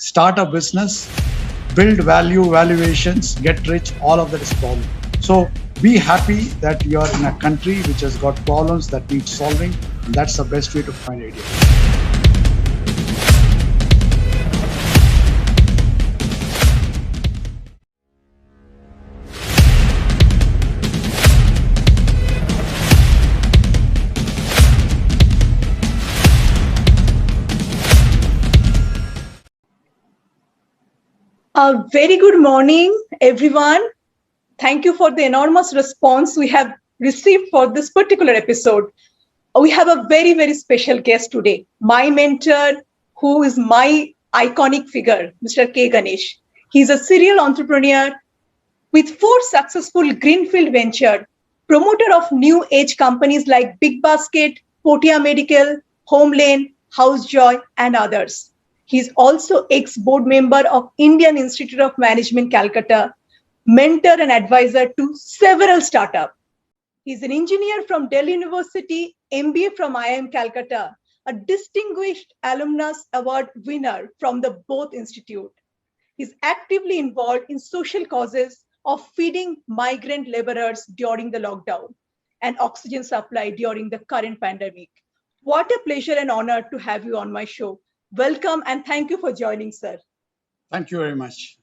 start a business, build value, valuations, get rich, all of that is problem. So be happy that you are in a country which has got problems that need solving, and that's the best way to find ideas. A very good morning, everyone. Thank you for the enormous response we have received for this particular episode. We have a very, very special guest today, my mentor, who is my iconic figure, Mr. K. Ganesh. He's a serial entrepreneur with 4 successful greenfield ventures, promoter of new age companies like Big Basket, Potia Medical, Homelane, Housejoy, and others. He's also ex-board member of Indian Institute of Management, Calcutta, mentor and advisor to several startups. He's an engineer from Delhi University, MBA from IIM Calcutta, a distinguished alumnus award winner from the both institute. He's actively involved in social causes of feeding migrant laborers during the lockdown and oxygen supply during the current pandemic. What a pleasure and honor to have you on my show. Welcome and thank you for joining, sir. Thank you very much.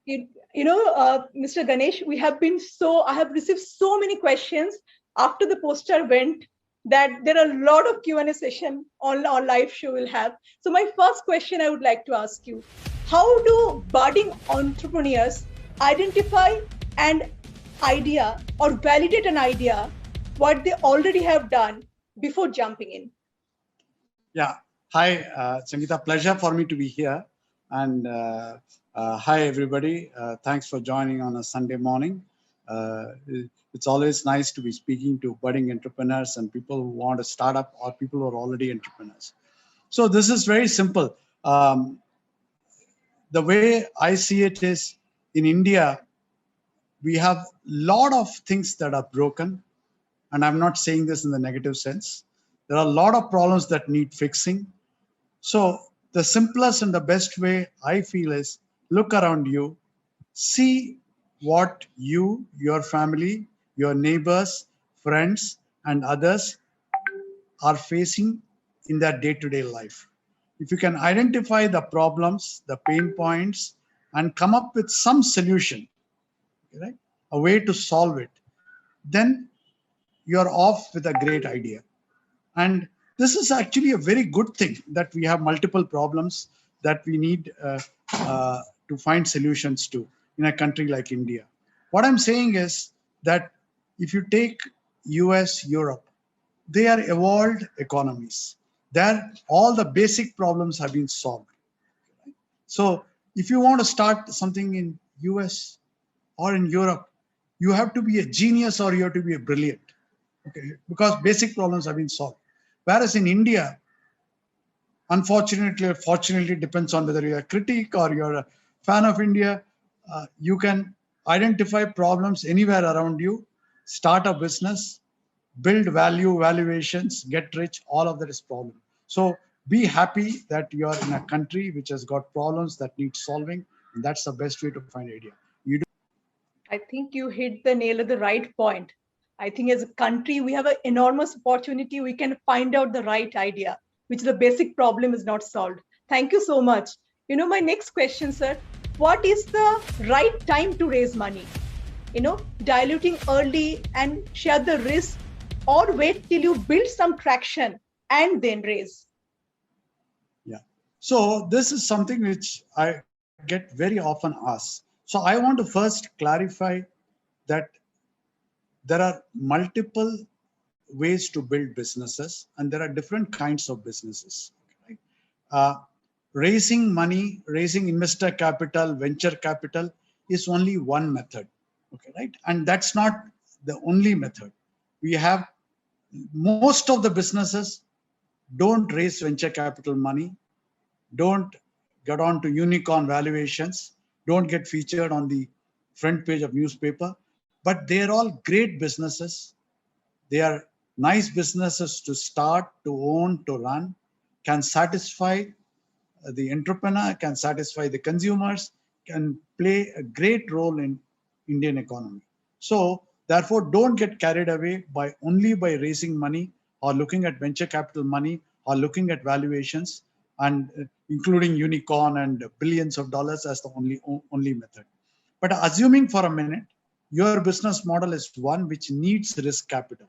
Mr. Ganesh, I have received so many questions after the poster went that there are a lot of Q&A session on our live show we'll have. So my first question I would like to ask you, how do budding entrepreneurs identify an idea or validate an idea, what they already have done before jumping in? Yeah. Hi, Sangeeta. Pleasure for me to be here. And hi, everybody. Thanks for joining on a Sunday morning. It's always nice to be speaking to budding entrepreneurs and people who want to start up or people who are already entrepreneurs. So this is very simple. The way I see it is, in India, we have a lot of things that are broken. And I'm not saying this in the negative sense. There are a lot of problems that need fixing. So the simplest and the best way I feel is look around you, see what you, your family, your neighbors, friends, and others are facing in their day-to-day life. If you can identify the problems, the pain points, and come up with some solution, right, a way to solve it, then you're off with a great idea. And this is actually a very good thing that we have multiple problems that we need to find solutions to in a country like India. What I'm saying is that if you take US, Europe, they are evolved economies. There, all the basic problems have been solved. So if you want to start something in US or in Europe, you have to be a genius or you have to be a brilliant. Okay, because basic problems have been solved. Whereas in India, unfortunately or fortunately, depends on whether you're a critic or you're a fan of India, you can identify problems anywhere around you, start a business, build value, valuations, get rich, all of that is problem. So be happy that you're in a country which has got problems that need solving, and that's the best way to find idea. You do. I think you hit the nail at the right point. I think as a country, we have an enormous opportunity. We can find out the right idea, which the basic problem is not solved. Thank you so much. My next question, sir, what is the right time to raise money? Diluting early and share the risk, or wait till you build some traction and then raise? Yeah. So this is something which I get very often asked. So I want to first clarify that there are multiple ways to build businesses, and there are different kinds of businesses. Right? Raising money, raising investor capital, venture capital is only one method. Okay, right? And that's not the only method. We have most of the businesses don't raise venture capital money, don't get on to unicorn valuations, don't get featured on the front page of newspaper, but they're all great businesses. They are nice businesses to start, to own, to run, can satisfy the entrepreneur, can satisfy the consumers, can play a great role in Indian economy. So therefore, don't get carried away by only by raising money or looking at venture capital money or looking at valuations and including unicorn and billions of dollars as the only method. But assuming for a minute, your business model is one which needs risk capital,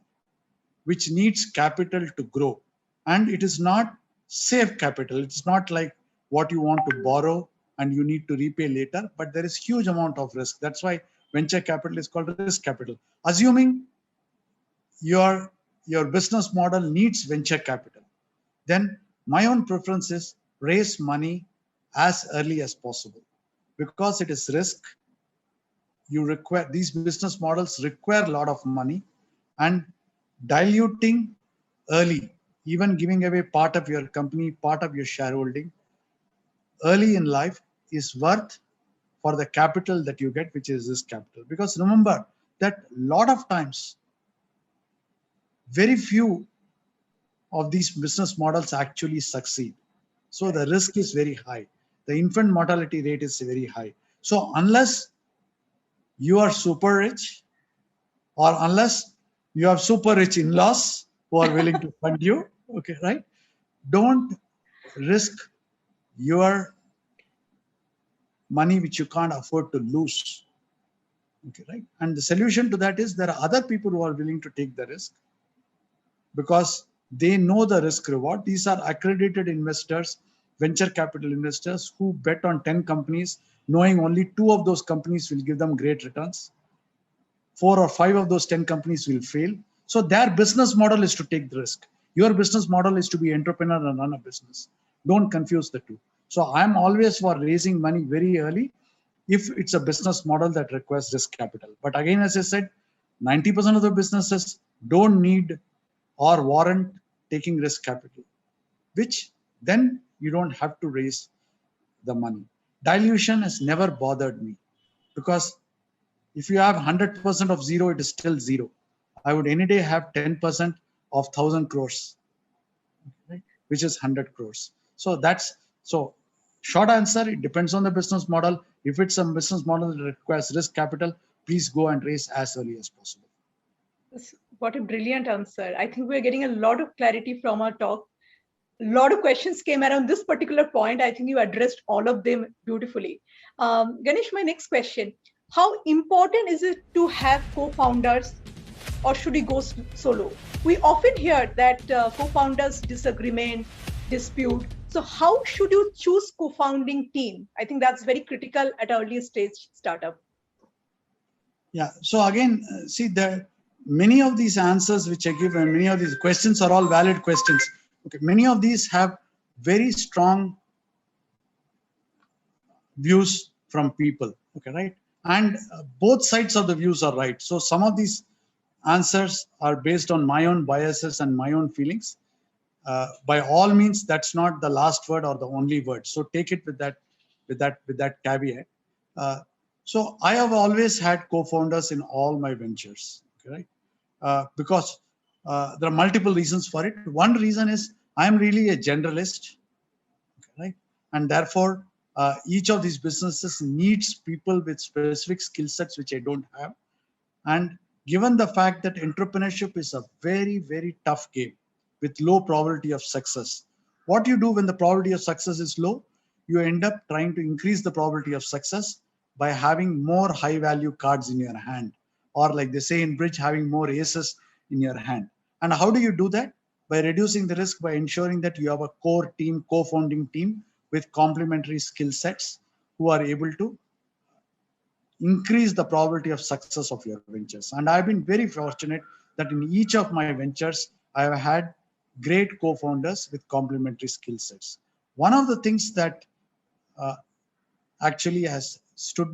which needs capital to grow. And it is not safe capital. It's not like what you want to borrow and you need to repay later, but there is huge amount of risk. That's why venture capital is called risk capital. Assuming your business model needs venture capital, then my own preference is raise money as early as possible, because it is risk. These business models require a lot of money, and diluting early, even giving away part of your company, part of your shareholding early in life is worth for the capital that you get, which is risk capital. Because remember that a lot of times, very few of these business models actually succeed. So the risk is very high. The infant mortality rate is very high. So unless you are super rich, or unless you have super rich in-laws who are willing to fund you, okay, right? Don't risk your money which you can't afford to lose, okay, right? And the solution to that is there are other people who are willing to take the risk because they know the risk reward. These are accredited investors, venture capital investors who bet on 10 companies, knowing only 2 of those companies will give them great returns. 4 or 5 of those 10 companies will fail. So their business model is to take the risk. Your business model is to be entrepreneur and run a business. Don't confuse the two. So I'm always for raising money very early if it's a business model that requires risk capital. But again, as I said, 90% of the businesses don't need or warrant taking risk capital, which then you don't have to raise the money. Dilution has never bothered me, because if you have 100% of zero, it is still zero. I would any day have 10% of 1,000 crores, right? Which is 100 crores. So short answer, it depends on the business model. If it's a business model that requires risk capital, please go and raise as early as possible. What a brilliant answer. I think we're getting a lot of clarity from our talk. A lot of questions came around this particular point. I think you addressed all of them beautifully. Ganesh, my next question. How important is it to have co-founders, or should we go solo? We often hear that co-founders disagreement, dispute. So how should you choose co-founding team? I think that's very critical at an early stage startup. Yeah. So again, see, many of these answers which I give and many of these questions are all valid questions. Okay. Many of these have very strong views from people. Okay, right? And both sides of the views are right. So some of these answers are based on my own biases and my own feelings. By all means, that's not the last word or the only word. So take it with that caveat. So I have always had co-founders in all my ventures, okay, right? Because there are multiple reasons for it. One reason is I'm really a generalist, okay, right? And therefore, each of these businesses needs people with specific skill sets which I don't have. And given the fact that entrepreneurship is a very, very tough game with low probability of success, what you do when the probability of success is low, you end up trying to increase the probability of success by having more high value cards in your hand, or like they say in bridge, having more aces in your hand. And how do you do that? By reducing the risk, by ensuring that you have a core team, co-founding team with complementary skill sets who are able to increase the probability of success of your ventures. And I've been very fortunate that in each of my ventures, I have had great co-founders with complementary skill sets. One of the things that actually has stood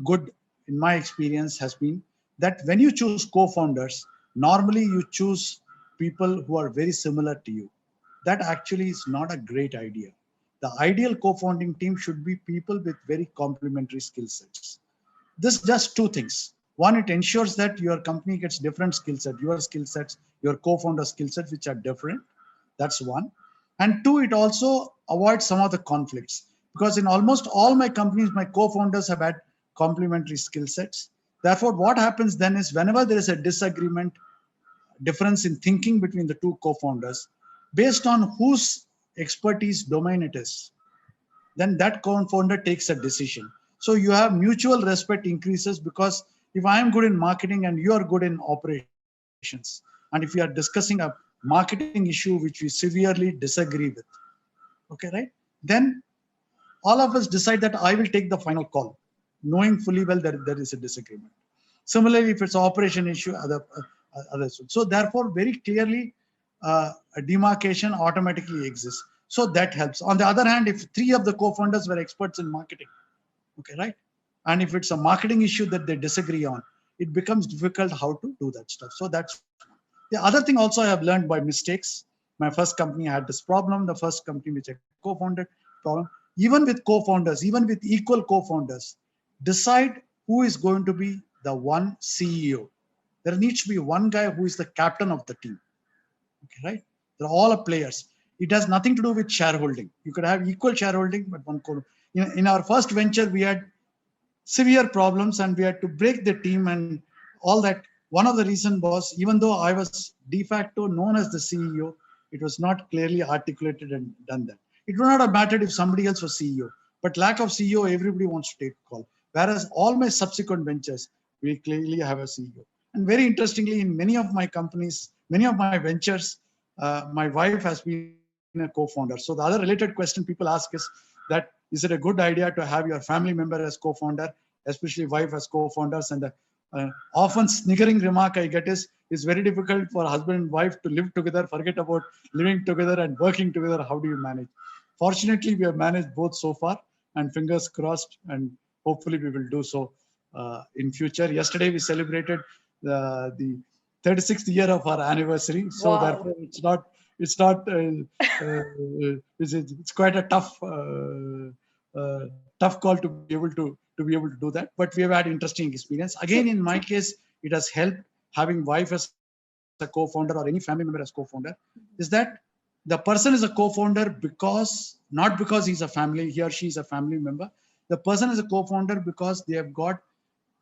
good in my experience has been that when you choose co-founders, normally you choose people who are very similar to you. That actually is not a great idea. The ideal co-founding team should be people with very complementary skill sets. This does two things. One, it ensures that your company gets different skill sets, your skill sets, your co-founder skill sets, which are different. That's one. And two, it also avoids some of the conflicts, because in almost all my companies, my co-founders have had complementary skill sets. Therefore, what happens then is whenever there is a disagreement, difference in thinking between the two co-founders, based on whose expertise domain it is, then that co-founder takes a decision. So you have mutual respect increases, because if I am good in marketing and you are good in operations, and if we are discussing a marketing issue which we severely disagree with, okay, right? Then all of us decide that I will take the final call, knowing fully well that there is a disagreement. Similarly, if it's an operation issue, others. So therefore, very clearly, a demarcation automatically exists. So that helps. On the other hand, if three of the co-founders were experts in marketing, okay, right? And if it's a marketing issue that they disagree on, it becomes difficult how to do that stuff. So that's the other thing also I have learned by mistakes. My first company had this problem, the first company which I co-founded, problem. Even with co-founders, even with equal co-founders, decide who is going to be the one CEO. There needs to be one guy who is the captain of the team. Okay, right? They're all players. It has nothing to do with shareholding. You could have equal shareholding, but one co. In our first venture, we had severe problems and we had to break the team and all that. One of the reasons was, even though I was de facto known as the CEO, it was not clearly articulated and done that. It would not have mattered if somebody else was CEO, but lack of CEO, everybody wants to take a call. Whereas all my subsequent ventures, we clearly have a CEO. And very interestingly, in many of my companies, many of my ventures, my wife has been a co-founder. So the other related question people ask is it a good idea to have your family member as co-founder, especially wife as co-founders? And the often sniggering remark I get is, it's very difficult for husband and wife to live together, forget about living together and working together. How do you manage? Fortunately, we have managed both so far, and fingers crossed, and hopefully we will do so in future. Yesterday, we celebrated the 36th year of our anniversary. So Wow. therefore, it's quite a tough call to be able to do that. But we have had interesting experience. Again, in my case, it has helped having wife as a co-founder or any family member as co-founder, is that the person is a co-founder not because he's a family, he or she is a family member. The person is a co-founder because they have got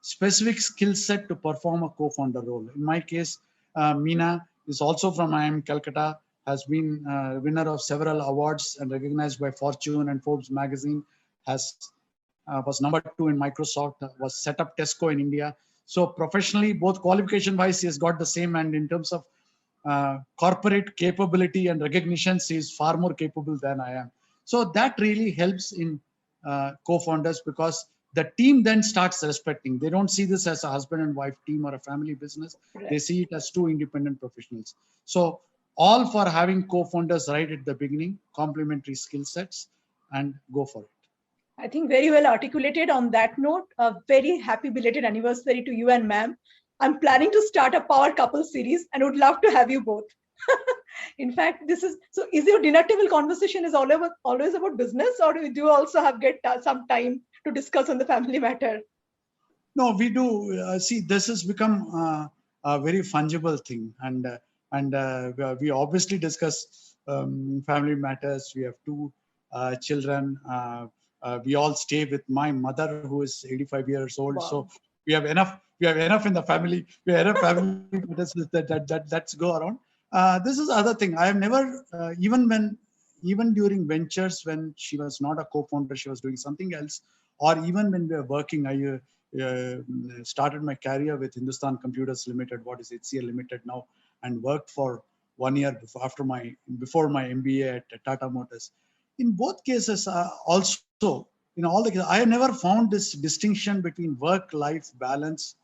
specific skill set to perform a co-founder role. In my case, Meena is also from IIM Calcutta, has been winner of several awards and recognized by Fortune and Forbes magazine, was number 2 in Microsoft, was set up Tesco in India. So professionally, both qualification-wise, he has got the same, and in terms of corporate capability and recognition, he is far more capable than I am. So that really helps in co-founders, because the team then starts respecting. They don't see this as a husband and wife team or a family business. Right. They see it as two independent professionals. So all for having co-founders right at the beginning, complementary skill sets, and go for it. I think very well articulated. On that note, a very happy belated anniversary to you and ma'am. I'm planning to start a power couple series and would love to have you both. In fact, is your dinner table conversation is always about business, or do you also get some time to discuss on the family matter? No, we do. See, this has become a very fungible thing, and we obviously discuss family matters. We have 2 children. We all stay with my mother, who is 85 years old. Wow. So we have enough. We have enough in the family. We have enough family that's go around. This is the other thing. I have never, even during ventures when she was not a co-founder, she was doing something else, or even when we were working, I started my career with Hindustan Computers Limited, what is HCL Limited now, and worked for 1 year before my MBA at Tata Motors. In both cases, also, in all the cases, I have never found this distinction between work-life balance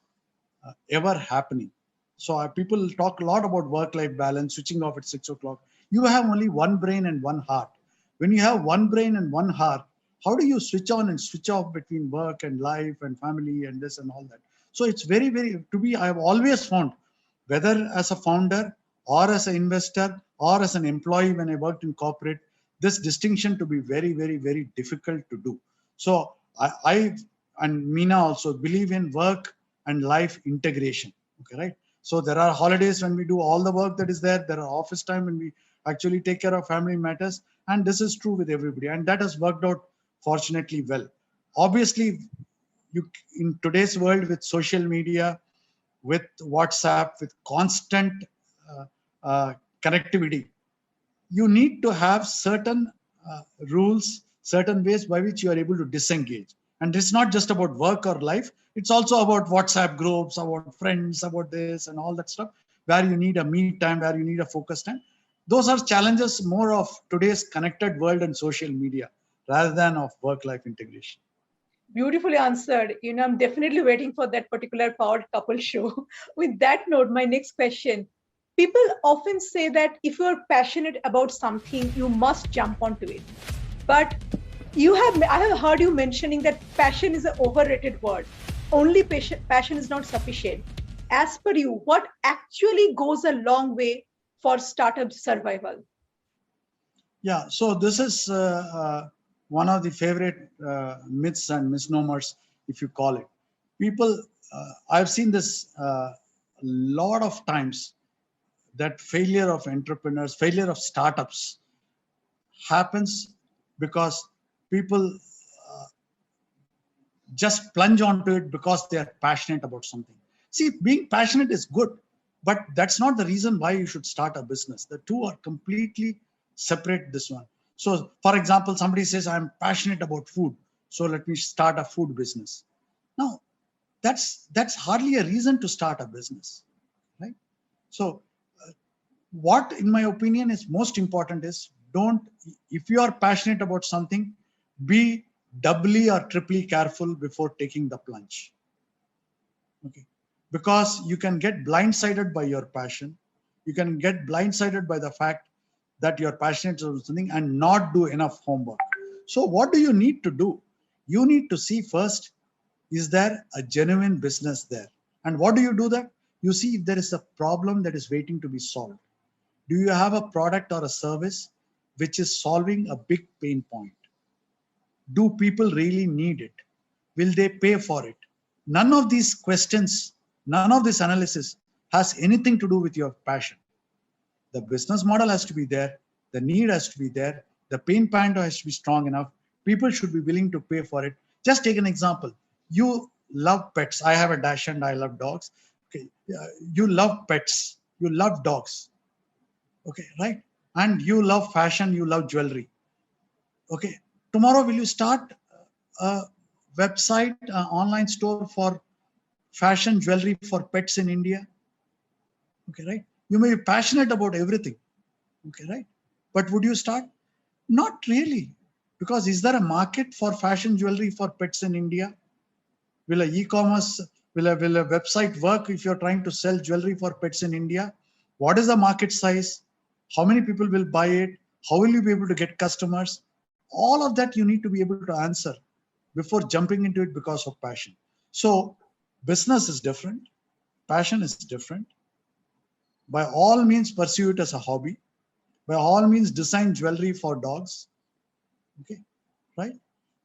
ever happening. So people talk a lot about work-life balance, switching off at 6 o'clock. You have only one brain and one heart. When you have one brain and one heart, how do you switch on and switch off between work and life and family and this and all that? So it's very, very, I have always found, whether as a founder or as an investor or as an employee when I worked in corporate, this distinction to be very, very, very difficult to do. So I and Meena also believe in work and life integration. Okay, right? So there are holidays when we do all the work that is there. There are office time when we actually take care of family matters. And this is true with everybody. And that has worked out fortunately well. Obviously, in today's world with social media, with WhatsApp, with constant uh, connectivity, you need to have certain rules, certain ways by which you are able to disengage. And it's not just about work or life, it's also about WhatsApp groups, about friends, about this and all that stuff, where you need a me time, where you need a focus time. Those are challenges more of today's connected world and social media rather than of work-life integration. Beautifully answered. I'm definitely waiting for that particular Powered Couple show. With that note, my next question. People often say that if you're passionate about something, you must jump onto it. But I have heard you mentioning that passion is an overrated word. Only passion is not sufficient. As per you, what actually goes a long way for startup survival? Yeah, so this is one of the favorite myths and misnomers, if you call it. People, I've seen this a lot of times, that failure of entrepreneurs, failure of startups happens because people just plunge onto it because they are passionate about something. See, being passionate is good, but that's not the reason why you should start a business. The two are completely separate, this one. So, for example, somebody says, I'm passionate about food, so let me start a food business. Now, that's hardly a reason to start a business, right? So, what, in my opinion, is most important is if you are passionate about something, be doubly or triply careful before taking the plunge. Okay, because you can get blindsided by your passion. You can get blindsided by the fact that you're passionate about something and not do enough homework. So what do you need to do? You need to see first, is there a genuine business there? And what do you do that? You see if there is a problem that is waiting to be solved. Do you have a product or a service which is solving a big pain point? Do people really need it? Will they pay for it? None of these questions, none of this analysis has anything to do with your passion. The business model has to be there, the need has to be there, the pain point has to be strong enough. People should be willing to pay for it. Just take an example. You love pets. I have a Dachshund, I love dogs. Okay. You love pets, you love dogs. Okay, right? And you love fashion, you love jewelry. Okay, tomorrow will you start a website, online store for fashion jewelry for pets in India? Okay, right? You may be passionate about everything. Okay, right? But would you start? Not really. Because is there a market for fashion jewelry for pets in India? Will a e-commerce, will a website work if you're trying to sell jewelry for pets in India? What is the market size? How many people will buy it? How will you be able to get customers? All of that you need to be able to answer before jumping into it because of passion. So business is different. Passion is different. By all means, pursue it as a hobby. By all means, design jewelry for dogs. Okay, right?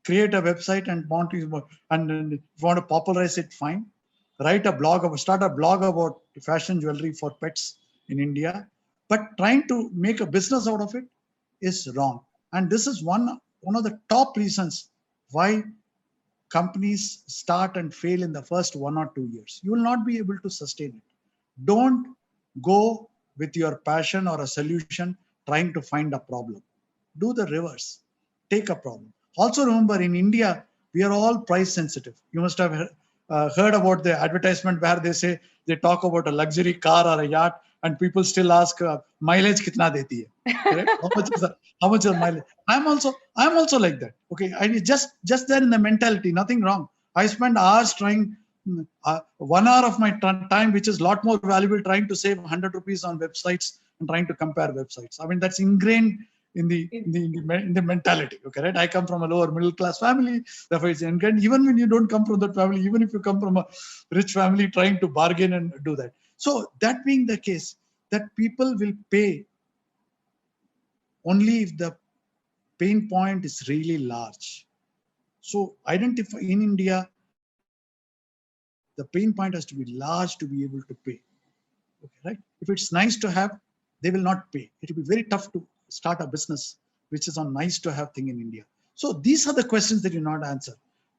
Create a website and if you want to popularize it, fine. Start a blog about fashion jewelry for pets in India. But trying to make a business out of it is wrong. And this is one of the top reasons why companies start and fail in the first 1 or 2 years. You will not be able to sustain it. Don't go with your passion or a solution trying to find a problem. Do the reverse. Take a problem. Also remember, in India, we are all price sensitive. You must have heard about the advertisement where they talk about a luxury car or a yacht, and people still ask, mileage kitna deti hai? Correct? How much is mileage? I'm also like that. Okay, I just there in the mentality, nothing wrong. I spend hours trying. 1 hour of my time, which is a lot more valuable, trying to save 100 rupees on websites and trying to compare websites. I mean, that's ingrained in the mentality. Okay, right? I come from a lower middle class family, therefore it's ingrained. Even when you don't come from that family, even if you come from a rich family, trying to bargain and do that. So that being the case, that people will pay only if the pain point is really large. So identify in India, the pain point has to be large to be able to pay. Okay, right? If it's nice to have, they will not pay. It will be very tough to start a business, which is a nice to have thing in India. So these are the questions that you not answer.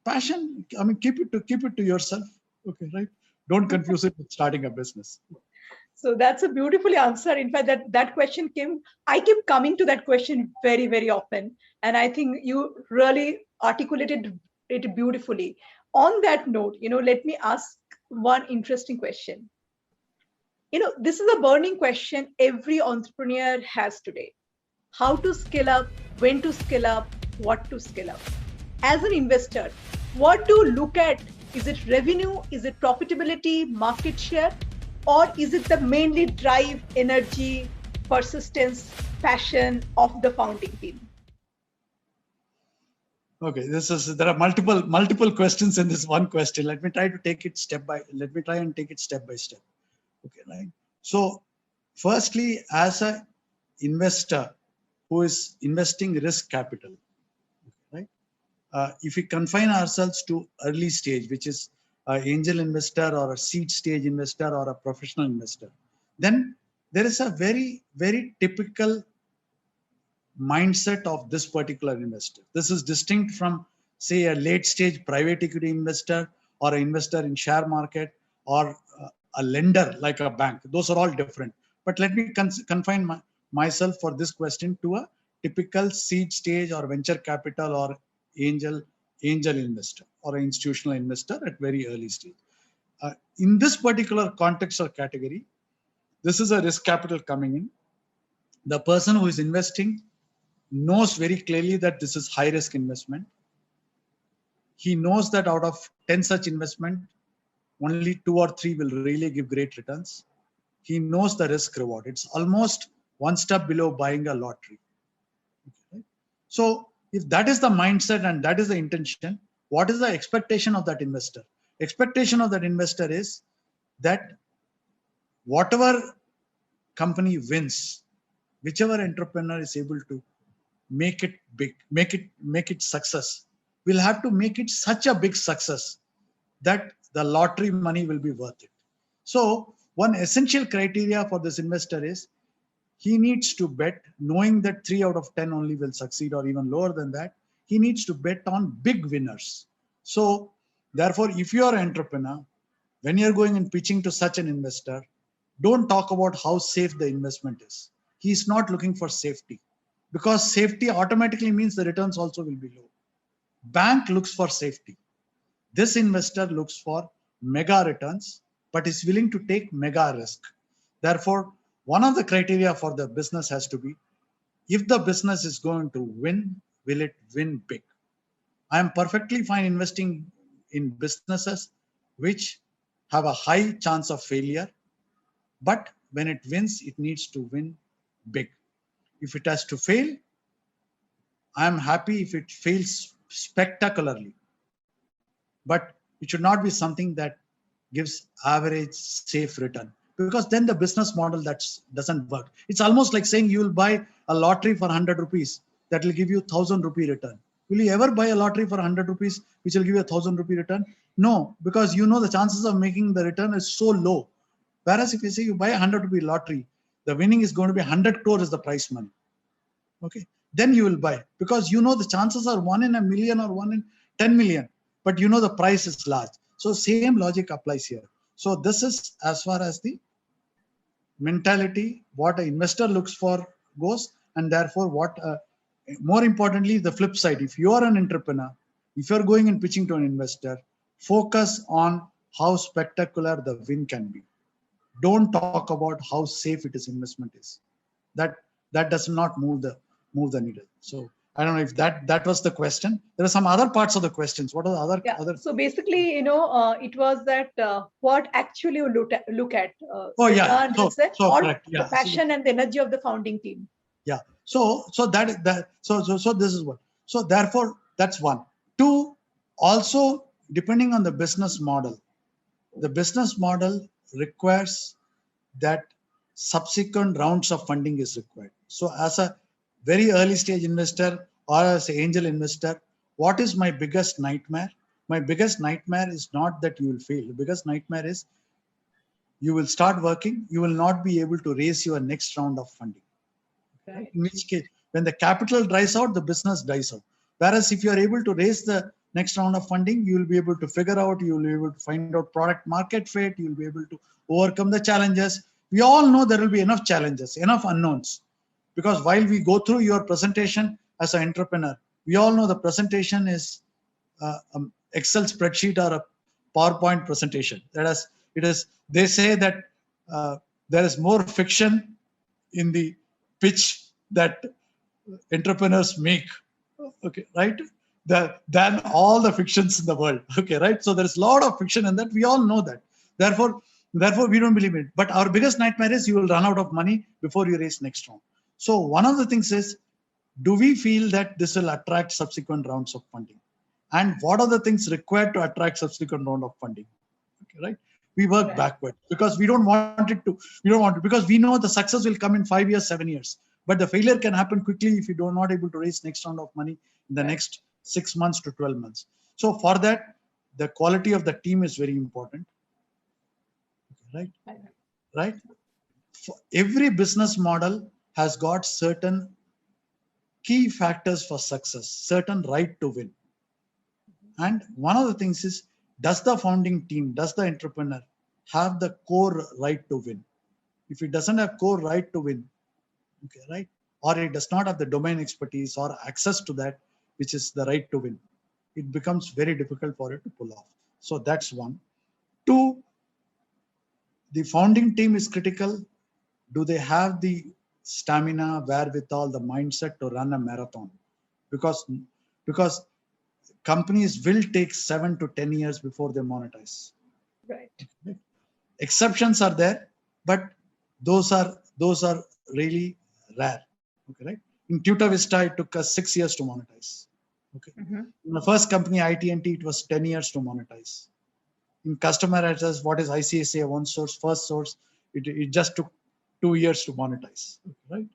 Passion, I mean, keep it to yourself. Okay, right? Don't confuse it with starting a business. So that's a beautiful answer. In fact, that question I keep coming to that question very, very often. And I think you really articulated it beautifully. On that note, let me ask one interesting question. This is a burning question every entrepreneur has today. How to scale up, when to scale up, what to scale up. As an investor, what do you look at? Is it revenue? Is it profitability, market share? Or is it the mainly drive, energy, persistence, passion of the founding team? Okay, there are multiple questions in this one question. Let me try and take it step by step. Okay, right. So firstly, as a investor who is investing risk capital, right? If we confine ourselves to early stage, which is an angel investor or a seed stage investor or a professional investor, then there is a very, very typical mindset of this particular investor. This is distinct from, say, a late stage private equity investor or an investor in share market or a lender like a bank. Those are all different. But let me confine myself for this question to a typical seed stage or venture capital or angel investor or an institutional investor at very early stage. In this particular context or category, this is a risk capital coming in. The person who is investing knows very clearly that this is high risk investment. He knows that out of 10 such investment, only 2 or 3 will really give great returns. He knows the risk reward. It's almost one step below buying a lottery. Okay. So if that is the mindset and that is the intention, what is the expectation of that investor? Expectation of that investor is that whatever company wins, whichever entrepreneur is able to make it big, make it success, we'll have to make it such a big success that the lottery money will be worth it. So one essential criteria for this investor is he needs to bet, knowing that 3 out of 10 only will succeed or even lower than that. He needs to bet on big winners. So therefore, if you are an entrepreneur, when you're going and pitching to such an investor, don't talk about how safe the investment is. He's not looking for safety, because safety automatically means the returns also will be low. Bank looks for safety. This investor looks for mega returns, but is willing to take mega risk. Therefore, one of the criteria for the business has to be, if the business is going to win, will it win big? I am perfectly fine investing in businesses which have a high chance of failure, but when it wins, it needs to win big. If it has to fail, I am happy if it fails spectacularly, but it should not be something that gives average safe return, because then the business model doesn't work. It's almost like saying you will buy a lottery for 100 rupees that will give you 1,000 rupee return. Will you ever buy a lottery for 100 rupees which will give you 1,000 rupee return? No, because you know the chances of making the return is so low. Whereas if you say you buy a 100 rupee lottery, the winning is going to be 100 crore is the prize money. Okay, then you will buy, because you know the chances are 1 in a million or 1 in 10 million, but you know the price is large. So same logic applies here. So this is as far as the mentality, what an investor looks for goes, and therefore what, more importantly, the flip side, if you are an entrepreneur, if you're going and pitching to an investor, focus on how spectacular the win can be. Don't talk about how safe it is investment is. That does not move the needle. So I don't know if that was the question. There are some other parts of the questions. What are the other? Yeah. So basically, it was that what actually you look at. Correct. The passion and the energy of the founding team. Yeah. So this is what. So therefore, that's one. Two, also depending on the business model, the business model requires that subsequent rounds of funding is required. So as a very early stage investor or as an angel investor, what is my biggest nightmare? My biggest nightmare is not that you will fail. The biggest nightmare is you will start working, you will not be able to raise your next round of funding. Right. In which case, when the capital dries out, the business dies out. Whereas if you are able to raise the next round of funding, you will be able to figure out, you will be able to find out product market fit, you will be able to overcome the challenges. We all know there will be enough challenges, enough unknowns. Because while we go through your presentation as an entrepreneur, we all know the presentation is Excel spreadsheet or a PowerPoint presentation. That is, it is. They say that there is more fiction in the pitch that entrepreneurs make. Okay, right? Than all the fictions in the world. Okay, right? So there is a lot of fiction in that. We all know that. Therefore, we don't believe it. But our biggest nightmare is you will run out of money before you raise next round. So one of the things is, do we feel that this will attract subsequent rounds of funding? And what are the things required to attract subsequent round of funding? Okay, right? We work backward because we don't want it to. We don't want it because we know the success will come in 5 years, 7 years. But the failure can happen quickly if you are not able to raise next round of money in the next 6 months to 12 months. So for that, the quality of the team is very important. Okay, right? For every business model has got certain key factors for success, certain right to win. And one of the things is, does the founding team, does the entrepreneur have the core right to win? If it doesn't have core right to win, okay, right? Or it does not have the domain expertise or access to that, which is the right to win, it becomes very difficult for it to pull off. So that's one. Two, the founding team is critical. Do they have the stamina, wherewithal, the mindset to run a marathon? Because companies will take 7 to 10 years before they monetize. Right. Exceptions are there, but those are really rare. Okay, right? In Tutor Vista, it took us 6 years to monetize. Okay. In the first company, IT&T, it was 10 years to monetize. In customer access, what is ICICI OneSource, First Source, it just took 2 years to monetize. Okay, right?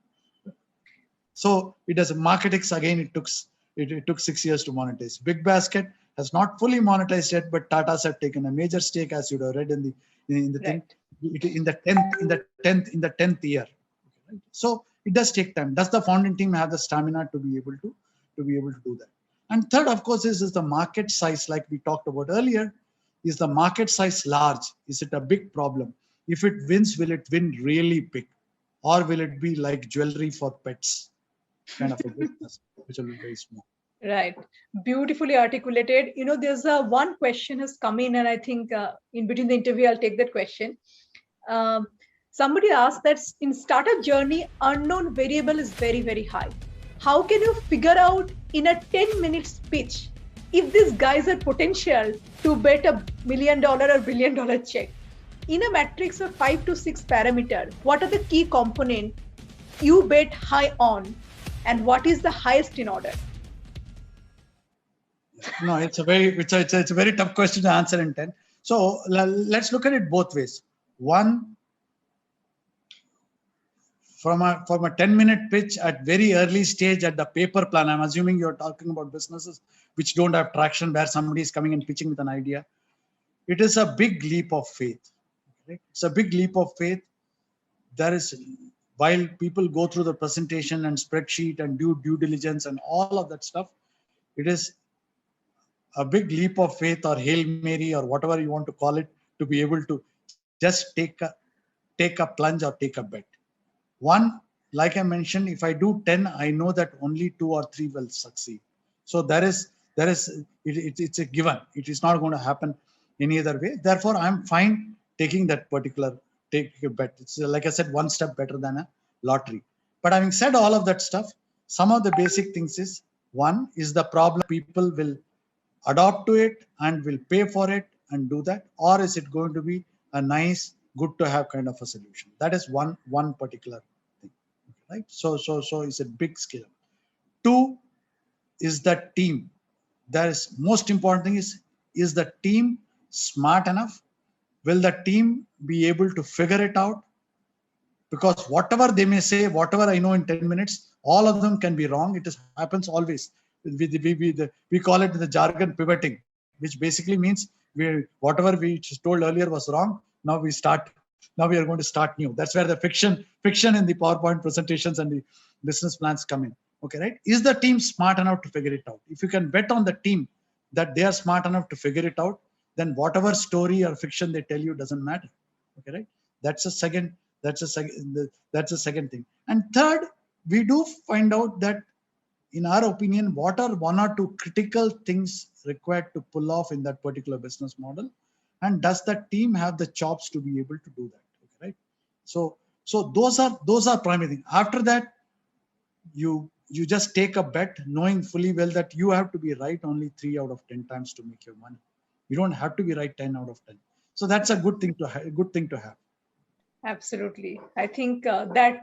So it does Marketex, again, it took 6 years to monetize. Big Basket has not fully monetized yet, but Tatas have taken a major stake, as you'd have read in the thing, in the 10th year. Okay, right? So it does take time. Does the founding team have the stamina to be able to do that? And third, of course, is the market size, like we talked about earlier. Is the market size large? Is it a big problem? If it wins, will it win really big? Or will it be like jewelry for pets? Kind of a business, which will be very small. Right. Beautifully articulated. You know, there's one question has come in, and I think in between the interview, I'll take that question. Somebody asked that in startup journey, unknown variable is very, very high. How can you figure out in a 10-minute pitch if these guys have potential to bet $1 million or $1 billion check? In a matrix of 5 to 6 parameters, what are the key components you bet high on, and what is the highest in order? No, it's a very tough question to answer in 10. So let's look at it both ways. One, from a 10-minute pitch at very early stage at the paper plan, I'm assuming you're talking about businesses which don't have traction, where somebody is coming and pitching with an idea. It is a big leap of faith. Okay? It's a big leap of faith. There is, while people go through the presentation and spreadsheet and due diligence and all of that stuff, it is a big leap of faith, or Hail Mary, or whatever you want to call it, to be able to just take a plunge or take a bet. One, like I mentioned, if I do 10, I know that only 2 or 3 will succeed. So it's a given. It is not going to happen any other way. Therefore, I'm fine taking that particular bet. It's, like I said, one step better than a lottery. But having said all of that stuff, some of the basic things is, one is the problem people will adopt to it and will pay for it and do that, or is it going to be a nice, good to have kind of a solution? That is one particular thing, right? So it's a big scale. 2 is the team. That is most important thing is the team smart enough? Will the team be able to figure it out? Because whatever they may say, whatever I know in 10 minutes, all of them can be wrong. It happens always. We call it in the jargon pivoting, which basically means whatever we told earlier was wrong. Now we start Now we are going to start new. That's where the fiction in the PowerPoint presentations and the business plans come in. Okay, right? Is the team smart enough to figure it out? If you can bet on the team that they are smart enough to figure it out, then whatever story or fiction they tell you doesn't matter. Okay, right? That's a second. That's a second thing. And third, we do find out that, in our opinion, what are one or two critical things required to pull off in that particular business model, and does that team have the chops to be able to do that? Okay, right? So those are primary things. After that, you just take a bet, knowing fully well that you have to be right only 3 out of 10 times to make your money. You don't have to be right 10 out of 10. So that's a good thing to have. Absolutely. I think that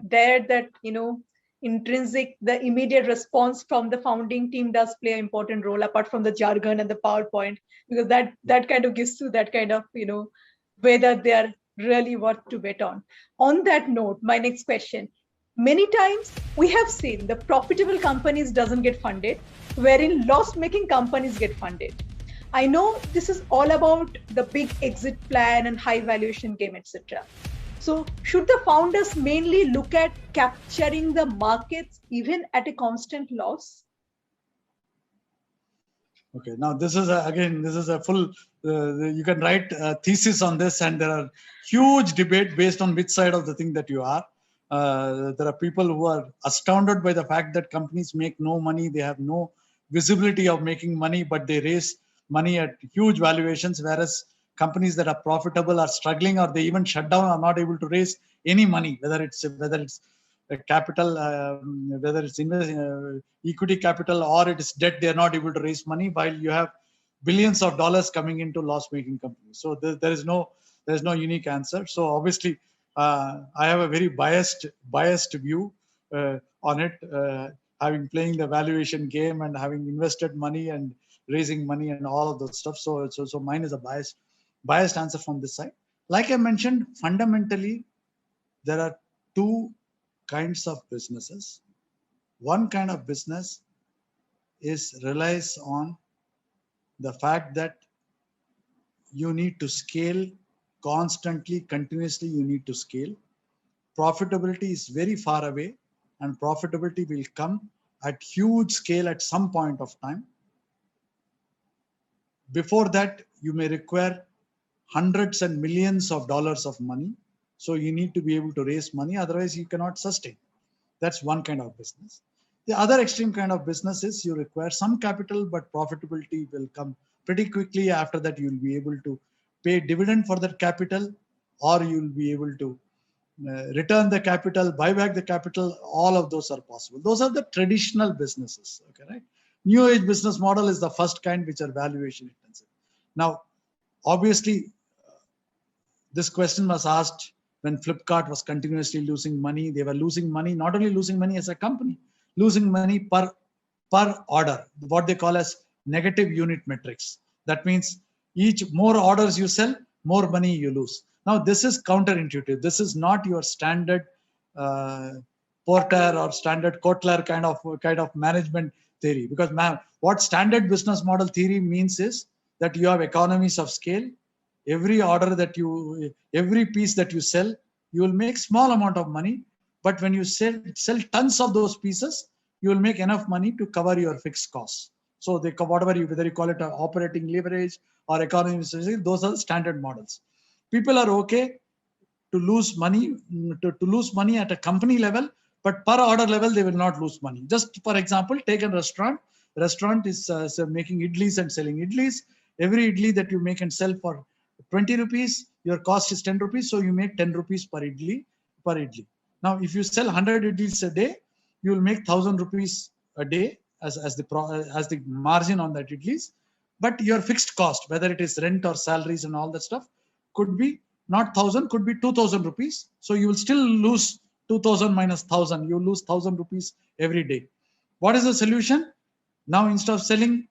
intrinsic, the immediate response from the founding team does play an important role, apart from the jargon and the PowerPoint, because that kind of gives you that kind of, whether they are really worth to bet on. On that note, my next question. Many times we have seen the profitable companies doesn't get funded, wherein loss-making companies get funded. I know this is all about the big exit plan and high valuation game, etc. So should the founders mainly look at capturing the markets even at a constant loss? Okay, now this is a full, you can write a thesis on this, and there are huge debate based on which side of the thing that you are. There are people who are astounded by the fact that companies make no money, they have no visibility of making money, but they raise money at huge valuations, whereas companies that are profitable are struggling, or they even shut down, are not able to raise any money, whether it's a capital, whether it's equity capital or it is debt. They are not able to raise money, while you have billions of dollars coming into loss-making companies. So there is no unique answer. So obviously, I have a very biased view on it, having playing the valuation game and having invested money and raising money and all of those stuff. So mine is a biased answer from this side. Like I mentioned, fundamentally, there are two kinds of businesses. One kind of business relies on the fact that you need to scale constantly, continuously. You need to scale. Profitability is very far away, and profitability will come at huge scale at some point of time. Before that, you may require hundreds and millions of dollars of money. So you need to be able to raise money, otherwise you cannot sustain. That's one kind of business. The other extreme kind of business is you require some capital, but profitability will come pretty quickly. After that, you'll be able to pay dividend for that capital, or you'll be able to return the capital, buy back the capital. All of those are possible. Those are the traditional businesses. Okay, right? New age business model is the first kind, which are valuation intensive. Now, obviously, this question was asked when Flipkart was continuously losing money. They were losing money, not only losing money as a company, losing money per order, what they call as negative unit metrics. That means each more orders you sell, more money you lose. Now, this is counterintuitive. This is not your standard Porter or standard Kotler kind of management theory. Because what standard business model theory means is that you have economies of scale. Every piece that you sell, you will make small amount of money. But when you sell tons of those pieces, you will make enough money to cover your fixed costs. So whether you call it operating leverage or economies of scale, those are the standard models. People are okay to lose money at a company level, but per order level, they will not lose money. Just for example, take a restaurant. Restaurant is making idlis and selling idlis. Every idli that you make and sell for 20 rupees, your cost is 10 rupees. So you make 10 rupees per idli. Now, if you sell 100 idlis a day, you will make 1,000 rupees a day as the margin on that idlis. But your fixed cost, whether it is rent or salaries and all that stuff, could be not 1,000, could be 2,000 rupees. So you will still lose 2,000 minus 1,000. You lose 1,000 rupees every day. What is the solution? Now, instead of selling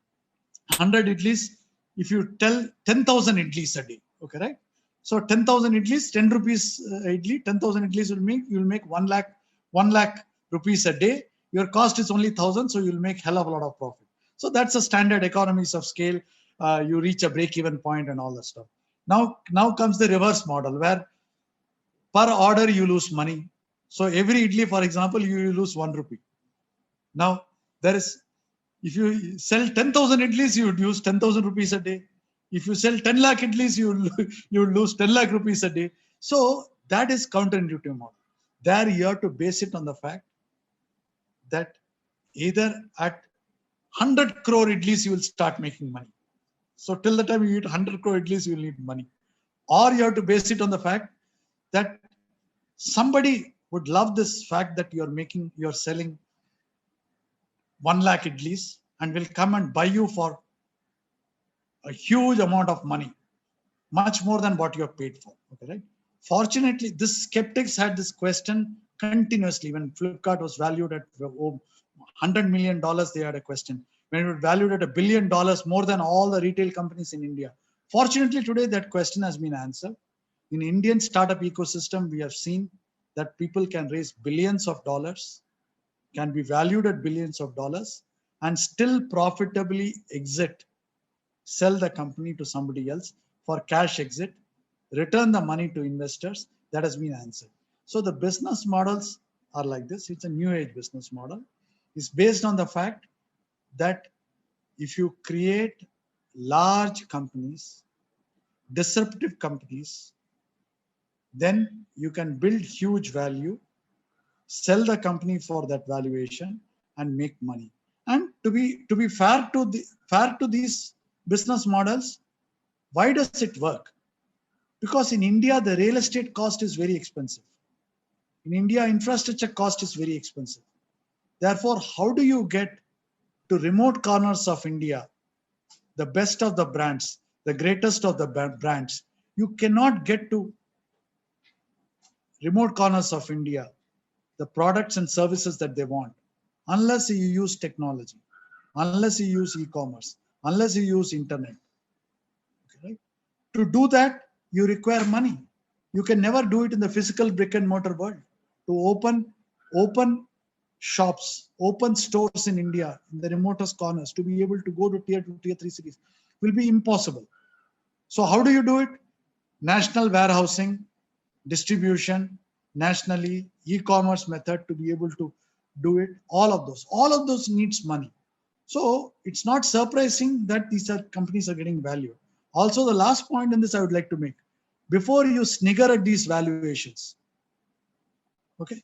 100 idlis, if you tell 10,000 idlis a day, okay, right? So 10,000 idlis, 10 rupees idli, 10,000 idlis you'll make 1 lakh rupees a day. Your cost is only 1,000, so you'll make hell of a lot of profit. So that's a standard economies of scale. You reach a break-even point and all that stuff. Now comes the reverse model, where Per order, you lose money. So every idli, for example, you lose 1 rupee. Now, there is, if you sell 10,000 idlis, you would use 10,000 rupees a day. If you sell 10 lakh idlis, you would lose 10 lakh rupees a day. So that is counterintuitive model. There you have to base it on the fact that either at 100 crore idlis, you will start making money. So till the time you eat 100 crore idlis, you will need money. Or you have to base it on the fact that somebody would love this fact that you're selling 1 lakh idlis and will come and buy you for a huge amount of money, much more than what you have paid for. Okay, right? Fortunately, this skeptics had this question continuously. When Flipkart was valued at $100 million, they had a question. When it was valued at $1 billion, more than all the retail companies in India. Fortunately, today that question has been answered. In Indian startup ecosystem, we have seen that people can raise billions of dollars, can be valued at billions of dollars, and still profitably exit, sell the company to somebody else for cash exit, return the money to investors. That has been answered. So the business models are like this. It's a new age business model. It's based on the fact that if you create large companies, disruptive companies, then you can build huge value, sell the company for that valuation, and make money. And to be fair to these business models, why does it work? Because in India, the real estate cost is very expensive. In India, infrastructure cost is very expensive. Therefore, how do you get to remote corners of India, the best of the brands, the greatest of the brands? You cannot get to remote corners of India, the products and services that they want, unless you use technology, unless you use e-commerce, unless you use internet. Okay, right? To do that, you require money. You can never do it in the physical brick and mortar world. To open shops, open stores in India, in the remotest corners, to be able to go to tier 2, tier 3 cities will be impossible. So how do you do it? National warehousing, distribution, nationally, e-commerce method to be able to do it. All of those needs money. So it's not surprising that these companies are getting valued. Also, the last point in this I would like to make, before you snigger at these valuations, okay,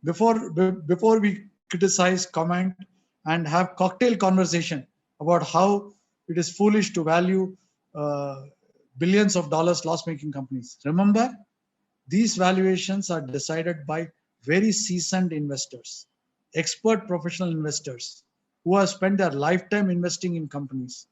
before we criticize, comment, and have cocktail conversation about how it is foolish to value billions of dollars loss-making companies, remember, these valuations are decided by very seasoned investors, expert professional investors who have spent their lifetime investing in companies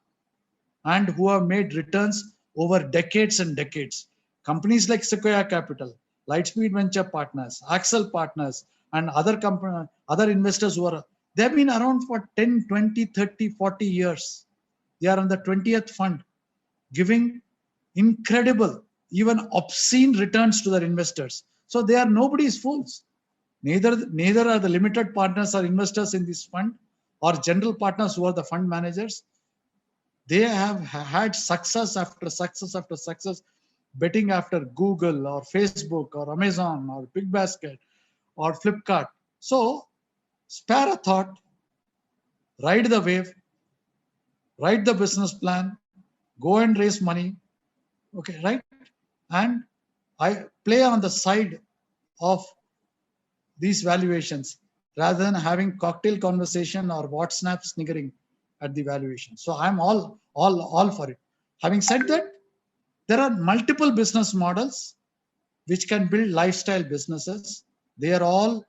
and who have made returns over decades and decades. Companies like Sequoia Capital, Lightspeed Venture Partners, Axel Partners, and other investors they have been around for 10, 20, 30, 40 years. They are on the 20th fund, giving incredible, even obscene returns to their investors. So they are nobody's fools. Neither are the limited partners or investors in this fund or general partners who are the fund managers. They have had success after success after success, betting after Google or Facebook or Amazon or Big Basket or Flipkart. So spare a thought, ride the wave, write the business plan, go and raise money, okay, right? And I play on the side of these valuations rather than having cocktail conversation or WhatsApp sniggering at the valuation. So I'm all for it. Having said that, there are multiple business models which can build lifestyle businesses. They are all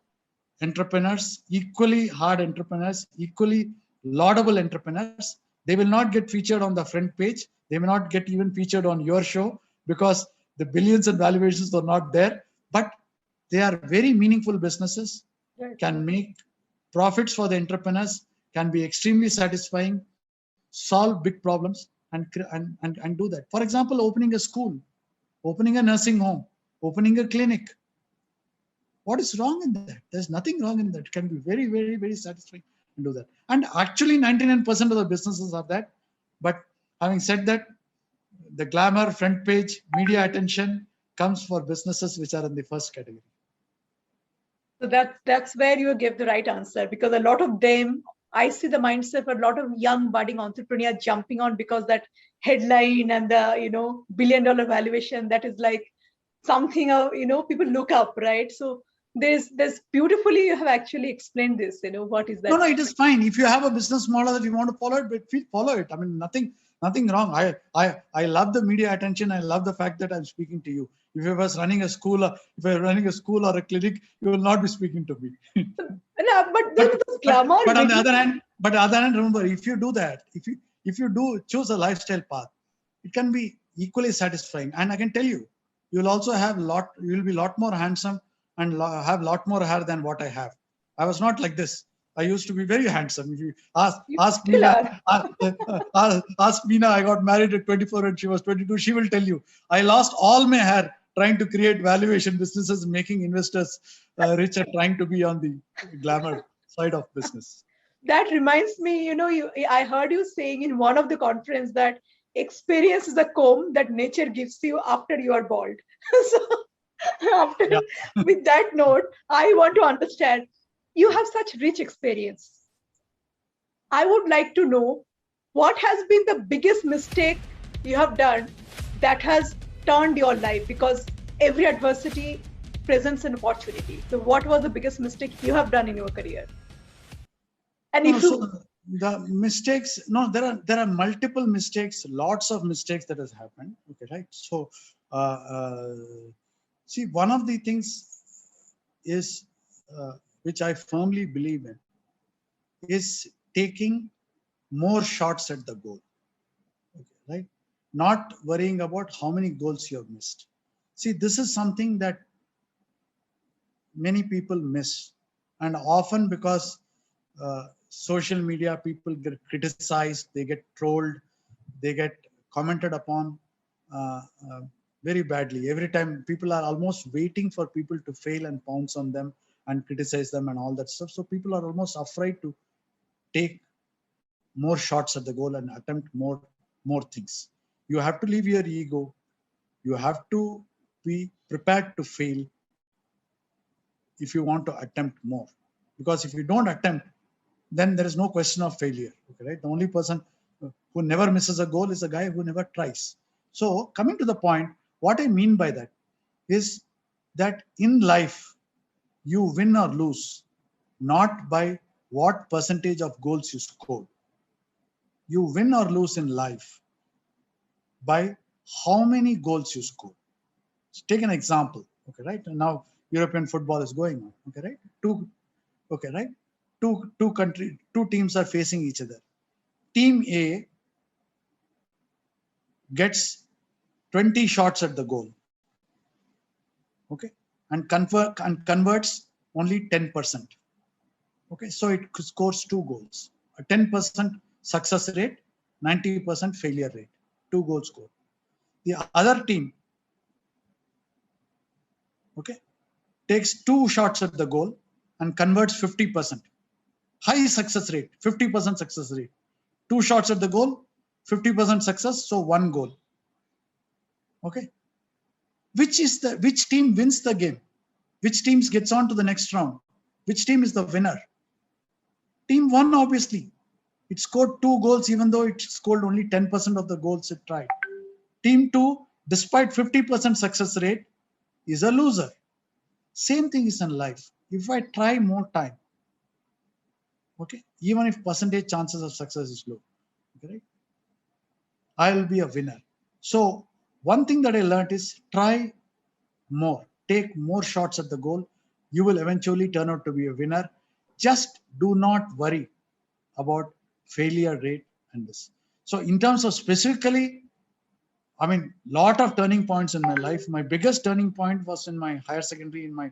entrepreneurs, equally hard entrepreneurs, equally laudable entrepreneurs. They will not get featured on the front page. They may not get even featured on your show because the billions and valuations are not there, but they are very meaningful businesses, can make profits for the entrepreneurs, can be extremely satisfying, solve big problems, and do that. For example, opening a school, opening a nursing home, opening a clinic. What is wrong in that? There's nothing wrong in that. It can be very, very, very satisfying and do that. And actually 99% of the businesses are that. But having said that, the glamour, front page, media attention, comes for businesses which are in the first category. So that's where you give the right answer, because a lot of them, I see the mindset of a lot of young budding entrepreneurs jumping on because that headline and the billion-dollar valuation, that is like something people look up, right? So there's beautifully you have actually explained this. What is that? No, it is fine. If you have a business model that you want to follow it, but follow it. I mean, nothing wrong. I love the media attention. I love the fact that I'm speaking to you. If I was running a school, or a clinic, you will not be speaking to me. No, but then the glamour. But on the other hand, remember, if you do that, if you do choose a lifestyle path, it can be equally satisfying. And I can tell you, you'll also have you'll be a lot more handsome and have a lot more hair than what I have. I was not like this. I used to be very handsome. If you ask Meena, ask Meena, I got married at 24 and she was 22. She will tell you, I lost all my hair trying to create valuation businesses, making investors rich, and trying to be on the glamour side of business. That reminds me, I heard you saying in one of the conference that experience is a comb that nature gives you after you are bald. So with that note, I want to understand, you have such rich experience. I would like to know, what has been the biggest mistake you have done that has turned your life? Because every adversity presents an opportunity. So what was the biggest mistake you have done in your career? And the mistakes, there are multiple mistakes, lots of mistakes that has happened. Okay, right? So see, one of the things is which I firmly believe in is taking more shots at the goal. Okay, right? Not worrying about how many goals you have missed. See, this is something that many people miss, and often because social media, people get criticized, they get trolled, they get commented upon very badly. Every time, people are almost waiting for people to fail and pounce on them and criticize them and all that stuff. So people are almost afraid to take more shots at the goal and attempt more things. You have to leave your ego. You have to be prepared to fail if you want to attempt more. Because if you don't attempt, then there is no question of failure. Okay, right? The only person who never misses a goal is a guy who never tries. So coming to the point, what I mean by that is that in life, you win or lose not by what percentage of goals you score. You win or lose in life by how many goals you score. So take an example. Okay, right? And now European football is going on. Okay, right? Two teams are facing each other. Team A gets 20 shots at the goal. Okay, and converts only 10%. Okay, so it scores 2 goals. A 10% success rate, 90% failure rate. 2 goals scored. The other team, okay, takes 2 shots at the goal and converts 50%. High success rate, 50% success rate. 2 shots at the goal, 50% success, so 1 goal. Okay. Which team wins the game? Which team gets on to the next round? Which team is the winner? Team 1, obviously. It scored 2 goals even though it scored only 10% of the goals it tried. Team 2, despite 50% success rate, is a loser. Same thing is in life. If I try more time, okay, even if percentage chances of success is low, okay, right, I will be a winner. So one thing that I learned is try more, take more shots at the goal. You will eventually turn out to be a winner. Just do not worry about failure rate and this. So in terms of specifically, I mean, lot of turning points in my life. My biggest turning point was in my higher secondary, in my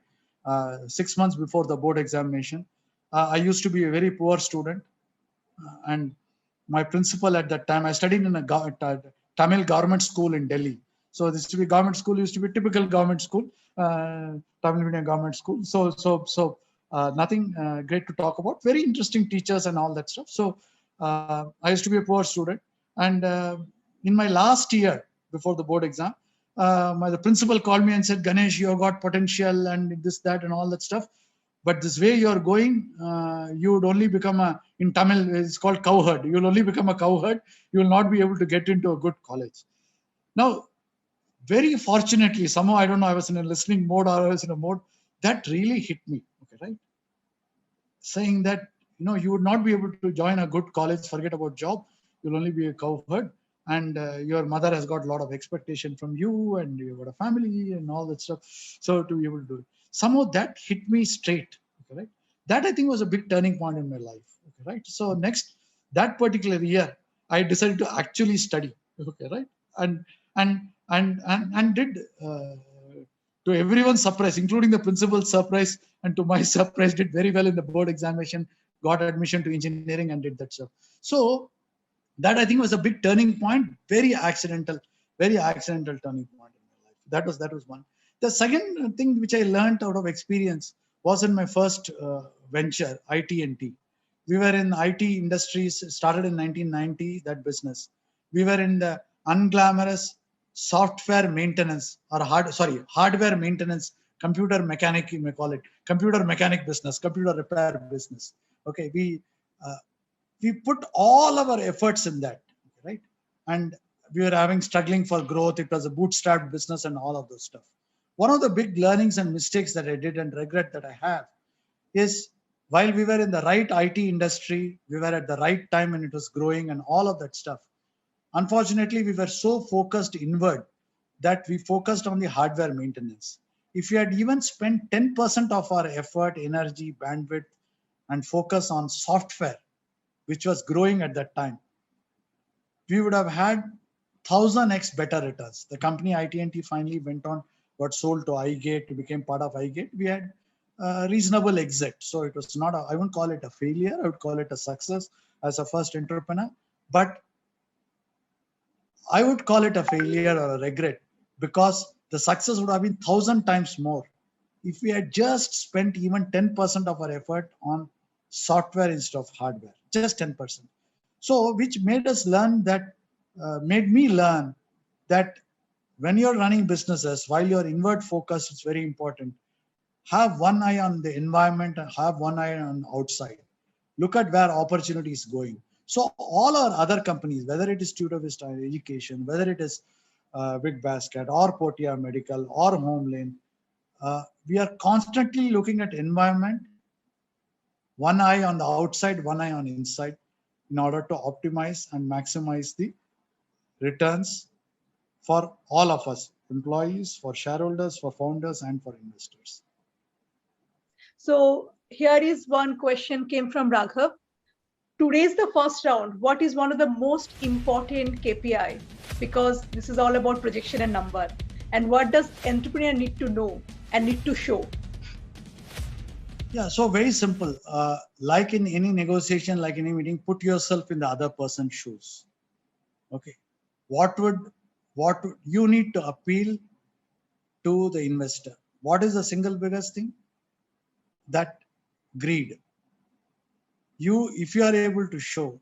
6 months before the board examination. I used to be a very poor student, and my principal at that time, I studied in a Tamil government school in Delhi. So this used to be government school, used to be typical government school, Tamil medium government school. So nothing great to talk about. Very interesting teachers and all that stuff. So I used to be a poor student, and in my last year before the board exam, the principal called me and said, Ganesh, you have got potential and this, that, and all that stuff. But this way you're going, you would only become in Tamil, it's called cowherd. You'll only become a cowherd. You will not be able to get into a good college. Now, very fortunately, somehow, I don't know, I was in a listening mode or I was in a mode that really hit me. Okay, right? Saying that, you would not be able to join a good college, forget about job. You'll only be a cowherd. And your mother has got a lot of expectation from you and you've got a family and all that stuff. So to be able to do it. Somehow that hit me straight. Okay, right? That I think was a big turning point in my life. Okay, right? So next, that particular year, I decided to actually study. Okay, right? And did to everyone's surprise, including the principal's surprise, and to my surprise, did very well in the board examination, got admission to engineering, and did that stuff. So that I think was a big turning point, very accidental turning point in my life. That was one. The second thing which I learned out of experience was in my first venture, IT&T. We were in IT industries, started in 1990, that business. We were in the unglamorous software maintenance or hardware maintenance, computer mechanic, you may call it, computer mechanic business, computer repair business. Okay, we put all of our efforts in that, right? And we were struggling for growth. It was a bootstrapped business and all of those stuff. One of the big learnings and mistakes that I did and regret that I have is, while we were in the right IT industry, we were at the right time and it was growing and all of that stuff. Unfortunately, we were so focused inward that we focused on the hardware maintenance. If we had even spent 10% of our effort, energy, bandwidth, and focus on software, which was growing at that time, we would have had 1000x better returns. The company IT&T finally got sold to iGate, became part of iGate. We had a reasonable exit. So it was not, I wouldn't call it a failure. I would call it a success as a first entrepreneur. But I would call it a failure or a regret, because the success would have been 1000 times more if we had just spent even 10% of our effort on software instead of hardware, just 10%. So, which made me learn that when you're running businesses, while you're inward focused, it's very important. Have one eye on the environment and have one eye on outside. Look at where opportunity is going. So all our other companies, whether it is Tudor Vista Education, whether it is Big Basket or Portia Medical or Homelane, we are constantly looking at environment, one eye on the outside, one eye on inside, in order to optimize and maximize the returns for all of us, employees, for shareholders, for founders, and for investors. So here is one question came from Raghav. To raise the first round, what is one of the most important KPI? Because this is all about projection and number. And what does entrepreneur need to know and need to show? Yeah, so very simple. Like in any negotiation, like any meeting, put yourself in the other person's shoes. Okay, what would you need to appeal to the investor? What is the single biggest thing? That greed. If you are able to show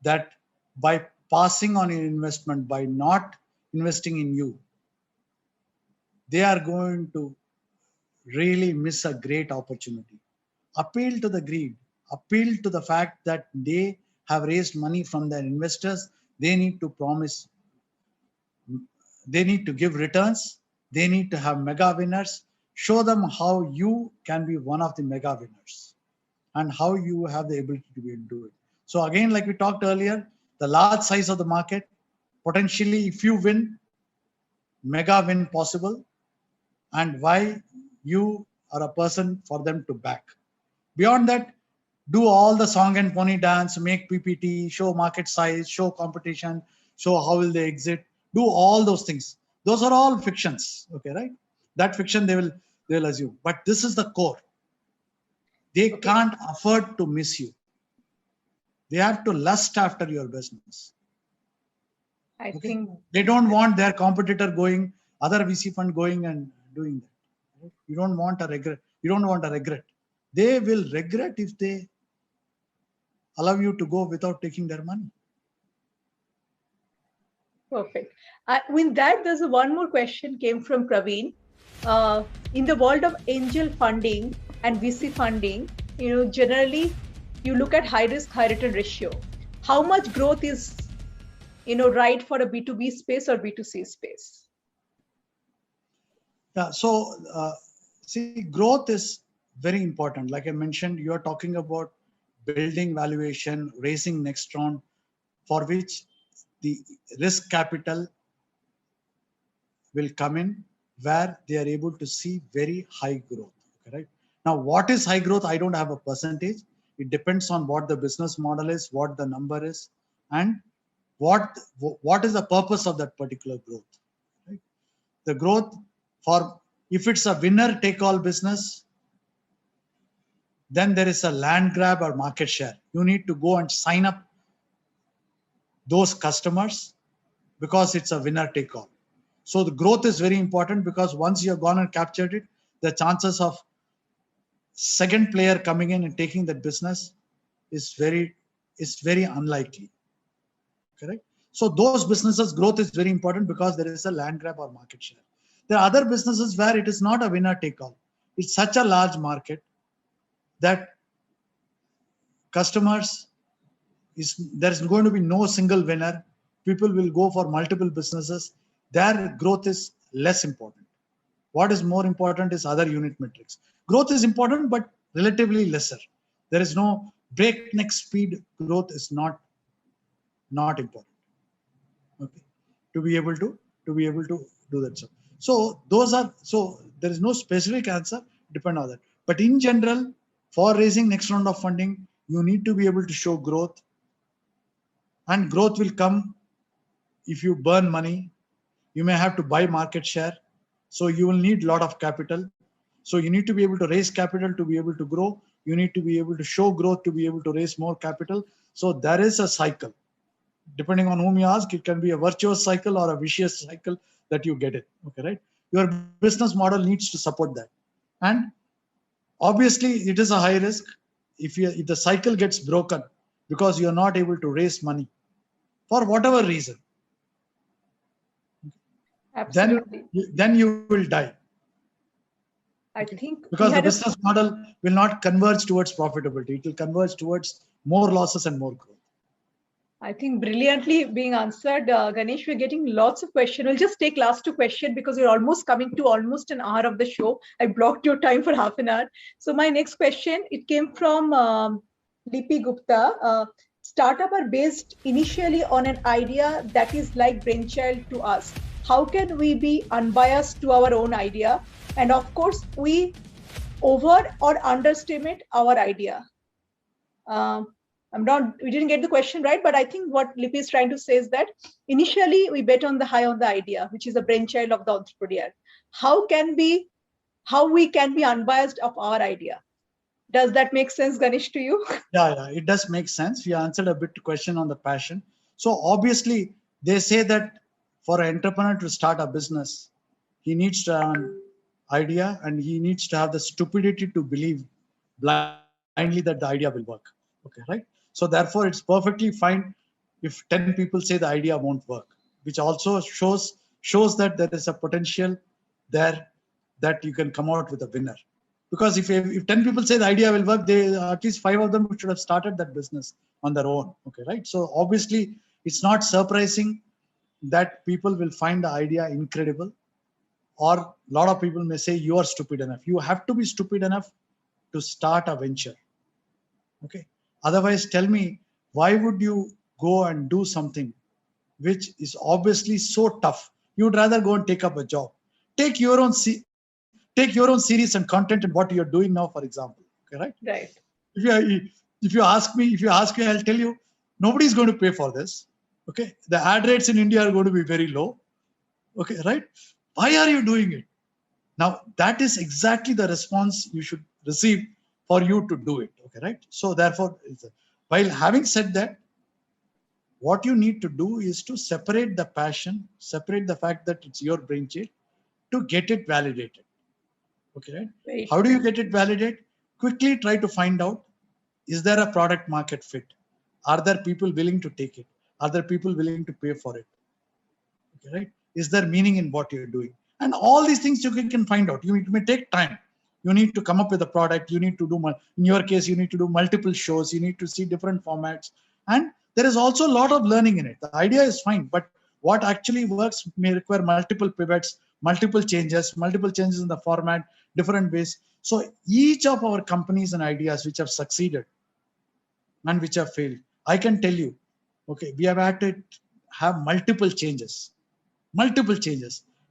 that by passing on your investment, by not investing in you, they are going to really miss a great opportunity. Appeal to the greed, appeal to the fact that they have raised money from their investors. They need to promise, they need to give returns, they need to have mega winners. Show them how you can be one of the mega winners and how you have the ability to be able to do it. So again, like we talked earlier, the large size of the market, potentially if you win, mega win possible, and why you are a person for them to back. Beyond that, do all the song and pony dance, make PPT, show market size, show competition, show how will they exit, do all those things. Those are all fictions, okay, right? That fiction they will assume, but this is the core. They can't afford to miss you. They have to lust after your business. I think they don't want their competitor going, other VC fund going and doing that. You don't want a regret. You don't want a regret. They will regret if they allow you to go without taking their money. Perfect. With that, there's one more question came from Praveen. In the world of angel funding and VC funding, generally you look at high risk, high return ratio. How much growth is, right for a B2B space or B2C space? Yeah. So see, growth is very important. Like I mentioned, you are talking about building valuation, raising next round, for which the risk capital will come in where they are able to see very high growth. Okay, right? Now, what is high growth? I don't have a percentage. It depends on what the business model is, what the number is, and what is the purpose of that particular growth. Right? The growth for, if it's a winner take all business, then there is a land grab or market share. You need to go and sign up those customers because it's a winner take all. So the growth is very important because once you have gone and captured it, the chances of second player coming in and taking that business is very unlikely. Correct? So those businesses growth is very important because there is a land grab or market share. There are other businesses where it is not a winner take all. It's such a large market that customers there's going to be no single winner. People will go for multiple businesses. Their growth is less important. What is more important is other unit metrics. Growth is important, but relatively lesser. There is no breakneck speed. Growth is not important. Okay, to be able to do that stuff. So there is no specific answer. Depend on that. But in general, for raising next round of funding, you need to be able to show growth, and growth will come if you burn money. You may have to buy market share, so you will need a lot of capital. So you need to be able to raise capital to be able to grow. You need to be able to show growth to be able to raise more capital. So there is a cycle. Depending on whom you ask, it can be a virtuous cycle or a vicious cycle that you get it. Okay, right? Your business model needs to support that. And obviously, it is a high risk. If the cycle gets broken because you are not able to raise money for whatever reason, Absolutely. then you will die. I think because the business model will not converge towards profitability. It will converge towards more losses and more growth. I think brilliantly being answered, Ganesh. We're getting lots of questions. We'll just take last two questions because we're almost coming to almost an hour of the show. I blocked your time for half an hour. So my next question, it came from Lipi Gupta. Startup are based initially on an idea that is like brainchild to us. How can we be unbiased to our own idea? And of course, we over or underestimate our idea. We didn't get the question right, but I think what Lipi is trying to say is that initially we bet on the high of the idea, which is a brainchild of the entrepreneur. How we can be unbiased of our idea? Does that make sense, Ganesh, to you? Yeah, it does make sense. You answered a bit question on the passion. So obviously, they say that for an entrepreneur to start a business, he needs to have an idea and he needs to have the stupidity to believe blindly that the idea will work. Okay, right? So therefore, it's perfectly fine if 10 people say the idea won't work, which also shows that there is a potential there that you can come out with a winner. Because if 10 people say the idea will work, at least 5 of them should have started that business on their own. Okay, right? So obviously, it's not surprising that people will find the idea incredible, or a lot of people may say you are stupid enough. You have to be stupid enough to start a venture. Okay. Otherwise, tell me, why would you go and do something which is obviously so tough? You'd rather go and take up a job. Take your own series and content and what you're doing now, for example. Okay, right? Right. If you ask me, I'll tell you, nobody's going to pay for this. Okay. The ad rates in India are going to be very low. Okay, right? Why are you doing it? Now, that is exactly the response you should receive for you to do it. Okay, right? So therefore, while having said that, what you need to do is to separate the passion, separate the fact that it's your brainchild, to get it validated. Okay, right? Right. How do you get it validated? Quickly try to find out, is there a product market fit? Are there people willing to take it? Are there people willing to pay for it? Okay, right? Is there meaning in what you're doing? And all these things you can find out. It may take time. You need to come up with a product. You need to do, in your case, you need to do multiple shows. You need to see different formats. And there is also a lot of learning in it. The idea is fine, but what actually works may require multiple pivots, multiple changes in the format, different ways. So each of our companies and ideas which have succeeded and which have failed, I can tell you, okay, we have had to have multiple changes.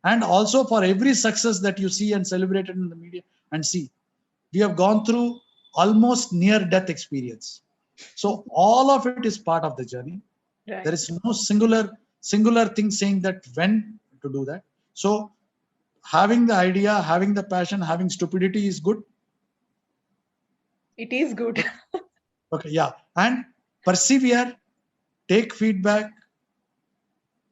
And also for every success that you see and celebrated in the media and see, we have gone through almost near death experience. So all of it is part of the journey. Right. There is no singular thing saying that when to do that. So having the idea, having the passion, having stupidity is good. It is good. Okay, yeah. And persevere, take feedback,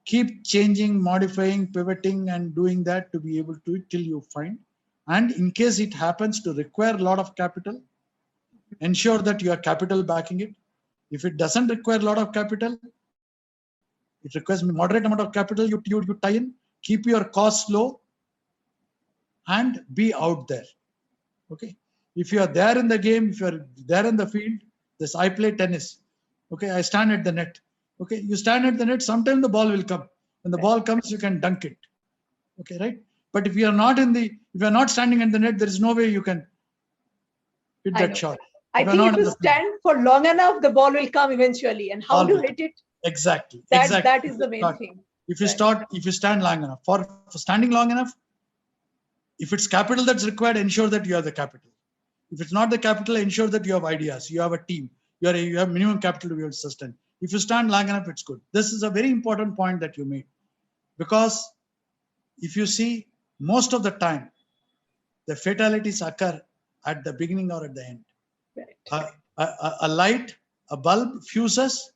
keep changing, modifying, pivoting, and doing that to be able to it till you find. And in case it happens to require a lot of capital, ensure that you have capital backing it. If it doesn't require a lot of capital, it requires moderate amount of capital, you tie in, keep your costs low, and be out there. Okay. If you are there in the game, if you are there in the field, this I play tennis. Okay, I stand at the net. Okay, you stand at the net, sometime the ball will come. When the ball comes, you can dunk it. Okay, right? But if you are not standing at the net, there is no way you can hit that shot. I think if you stand for long enough, the ball will come eventually. And how to hit it? Exactly. That is the main thing. If you stand long enough, for standing long enough, if it's capital that's required, ensure that you have the capital. If it's not the capital, ensure that you have ideas, you have a team, you have minimum capital to be able to sustain. If you stand long enough, it's good. This is a very important point that you made, because if you see, most of the time, the fatalities occur at the beginning or at the end. Right. A light, a bulb fuses,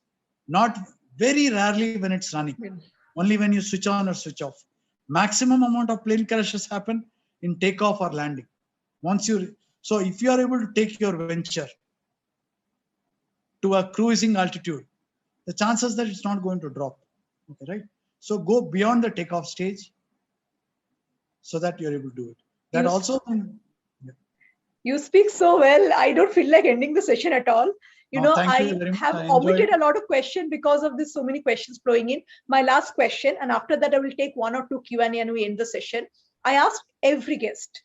not very rarely when it's running, only when you switch on or switch off. Maximum amount of plane crashes happen in takeoff or landing. So if you are able to take your venture to a cruising altitude, the chances that it's not going to drop. Okay, right? So go beyond the takeoff stage so that you're able to do it. That also. You speak so well. I don't feel like ending the session at all. I have omitted a lot of questions because of this. So many questions flowing in. My last question, and after that, I will take 1 or 2 Q&A and we end the session. I asked every guest,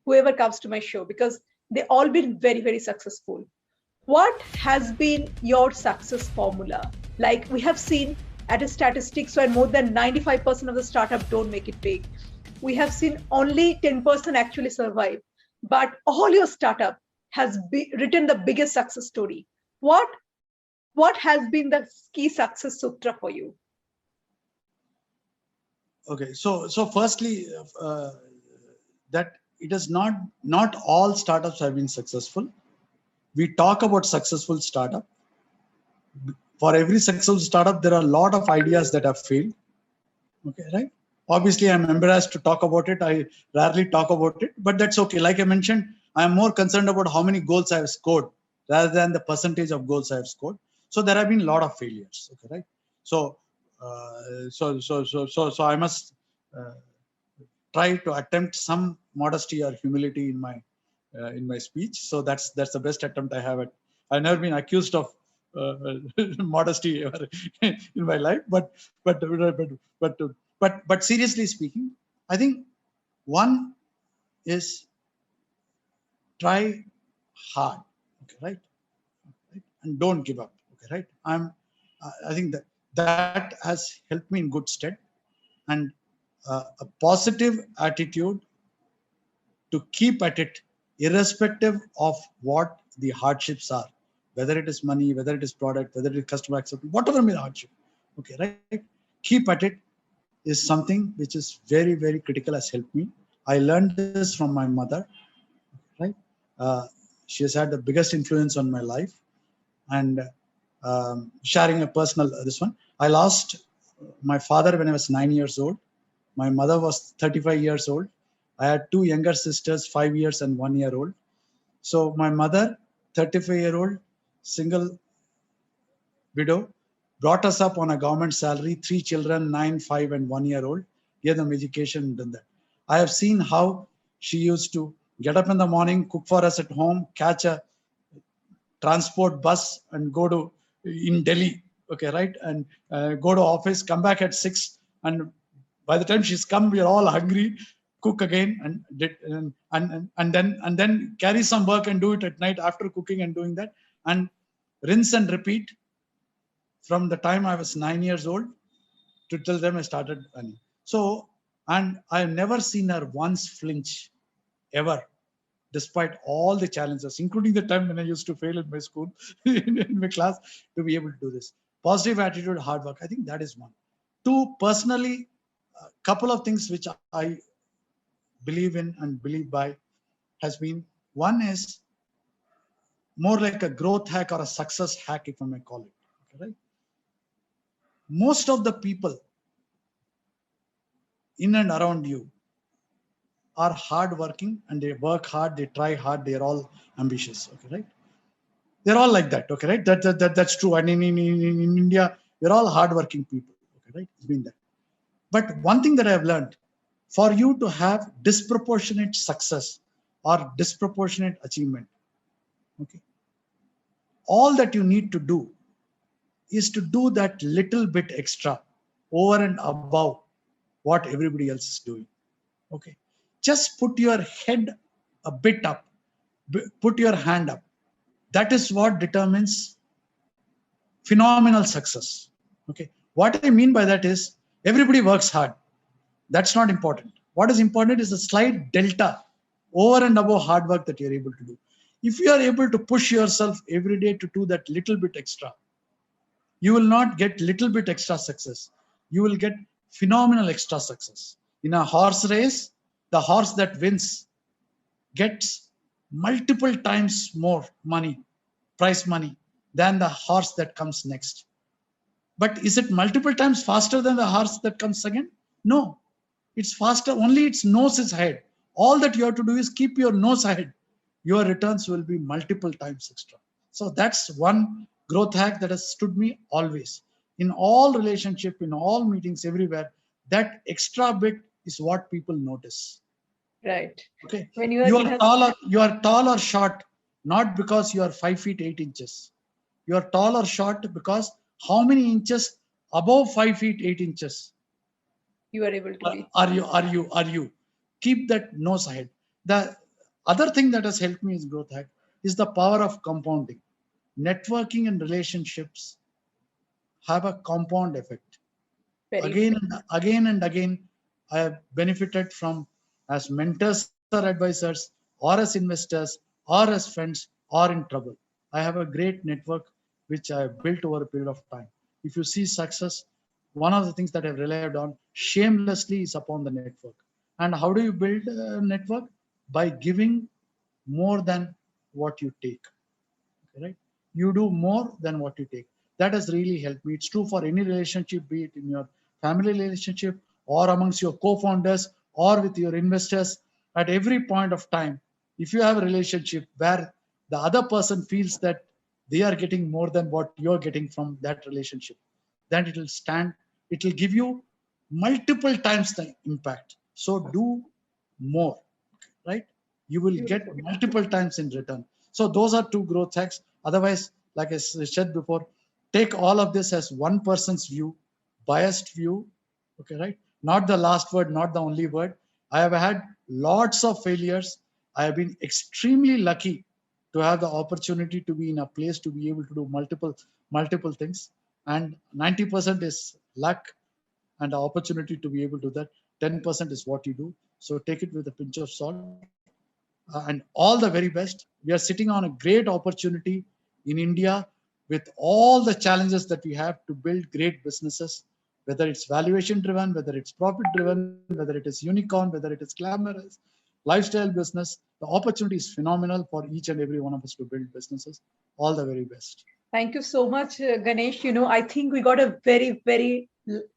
whoever comes to my show, because they all been very, very successful. What has been your success formula? Like we have seen at a statistics where more than 95% of the startup don't make it big. We have seen only 10% actually survive, but all your startup has written the biggest success story. What has been the key success sutra for you? Okay, so firstly, that it is not all startups have been successful. We talk about successful startup. For every successful startup, there are a lot of ideas that have failed. Okay, right? Obviously, I'm embarrassed to talk about it. I rarely talk about it, but that's okay. Like I mentioned, I'm more concerned about how many goals I have scored rather than the percentage of goals I have scored. So there have been a lot of failures. Okay, right? So I must try to attempt some modesty or humility in my speech. So that's the best attempt I have at. I've never been accused of modesty in my life, but seriously speaking, I think one is try hard, okay, right? And don't give up, okay, right? I think that has helped me in good stead, and a positive attitude to keep at it, irrespective of what the hardships are, whether it is money, whether it is product, whether it is customer acceptance, whatever may be the hardship, okay, right? Keep at it is something which is very, very critical, has helped me. I learned this from my mother, right? She has had the biggest influence on my life. And sharing a personal, this one, I lost my father when I was 9 years old. My mother was 35 years old. I had 2 younger sisters, 5 years and 1 year old. So my mother, 35-year-old, single widow, brought us up on a government salary, 3 children, 9, 5, and 1-year-old, gave them education and done that. I have seen how she used to get up in the morning, cook for us at home, catch a transport bus and go to in Delhi, okay, right? And go to office, come back at 6. And by the time she's come, we're all hungry, cook again and then carry some work and do it at night after cooking and doing that. And rinse and repeat from the time I was 9 years old to till then I started earning. So, and I've never seen her once flinch, ever, despite all the challenges, including the time when I used to fail in my school, in my class, to be able to do this. Positive attitude, hard work. I think that is one. Two, personally, a couple of things which I believe in and believe by has been, one is more like a growth hack or a success hack, if I may call it. Okay, right? Most of the people in and around you are hardworking and they work hard, they try hard, they're all ambitious. Okay, right? They're all like that. Okay, right? That's true. And in India, we're all hardworking people. Okay, right? It's been that. But one thing that I have learned, for you to have disproportionate success or disproportionate achievement, okay, all that you need to do is to do that little bit extra over and above what everybody else is doing. Okay, just put your head a bit up, put your hand up. That is what determines phenomenal success. Okay, what I mean by that is everybody works hard. That's not important. What is important is a slight delta over and above hard work that you're able to do. If you are able to push yourself every day to do that little bit extra, you will not get little bit extra success. You will get phenomenal extra success. In a horse race, the horse that wins gets multiple times more money, prize money, than the horse that comes next. But is it multiple times faster than the horse that comes second? No, it's faster, only its nose is ahead. All that you have to do is keep your nose ahead. Your returns will be multiple times extra. So that's one growth hack that has stood me always. In all relationship, in all meetings, everywhere, that extra bit is what people notice. Right. Okay. When you are tall or short, not because you are 5 feet 8 inches. You are tall or short because how many inches above 5 feet 8 inches you are able to be. Are you? Keep that nose ahead. The other thing that has helped me is growth hack is the power of compounding. Networking and relationships have a compound effect. Again and again, I have benefited from as mentors or advisors, or as investors, or as friends, or in trouble. I have a great network which I have built over a period of time. If you see success, one of the things that I've relied on shamelessly is upon the network. And how do you build a network? By giving more than what you take. Okay, right? You do more than what you take. That has really helped me. It's true for any relationship, be it in your family relationship or amongst your co-founders or with your investors. At every point of time, if you have a relationship where the other person feels that they are getting more than what you're getting from that relationship, then it will give you multiple times the impact. So do more, right? You will get multiple times in return. So those are two growth hacks. Otherwise, like I said before, take all of this as one person's view, biased view, okay, right? Not the last word, not the only word. I have had lots of failures. I have been extremely lucky to have the opportunity to be in a place to be able to do multiple things. And 90% is luck and the opportunity to be able to do that. 10% is what you do. So take it with a pinch of salt. And all the very best. We are sitting on a great opportunity in India with all the challenges that we have to build great businesses, whether it's valuation driven, whether it's profit driven, whether it is unicorn, whether it is glamorous, lifestyle business. The opportunity is phenomenal for each and every one of us to build businesses. All the very best. Thank you so much, Ganesh. I think we got a very, very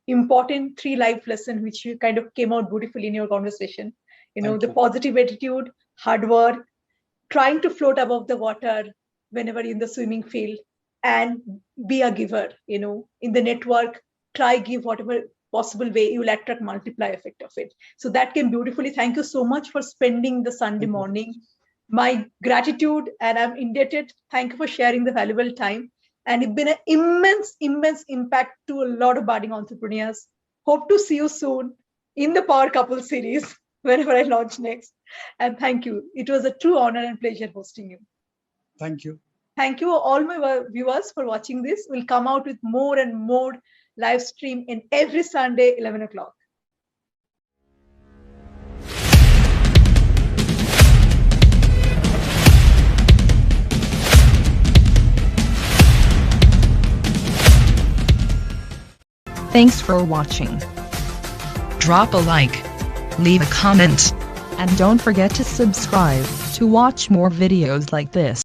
important 3 life lesson, which you kind of came out beautifully in your conversation. The positive attitude, hard work, trying to float above the water whenever you're in the swimming field, and be a giver, in the network. Try give whatever possible way, you will attract multiply effect of it. So that came beautifully. Thank you so much for spending the Sunday morning. My gratitude, and I'm indebted. Thank you for sharing the valuable time. And it's been an immense impact to a lot of budding entrepreneurs. Hope to see you soon in the Power Couple series, whenever I launch next. And thank you. It was a true honor and pleasure hosting you. Thank you. Thank you all my viewers for watching this. We'll come out with more and more live stream in every Sunday, 11 o'clock. Thanks for watching. Drop a like, leave a comment, and don't forget to subscribe to watch more videos like this.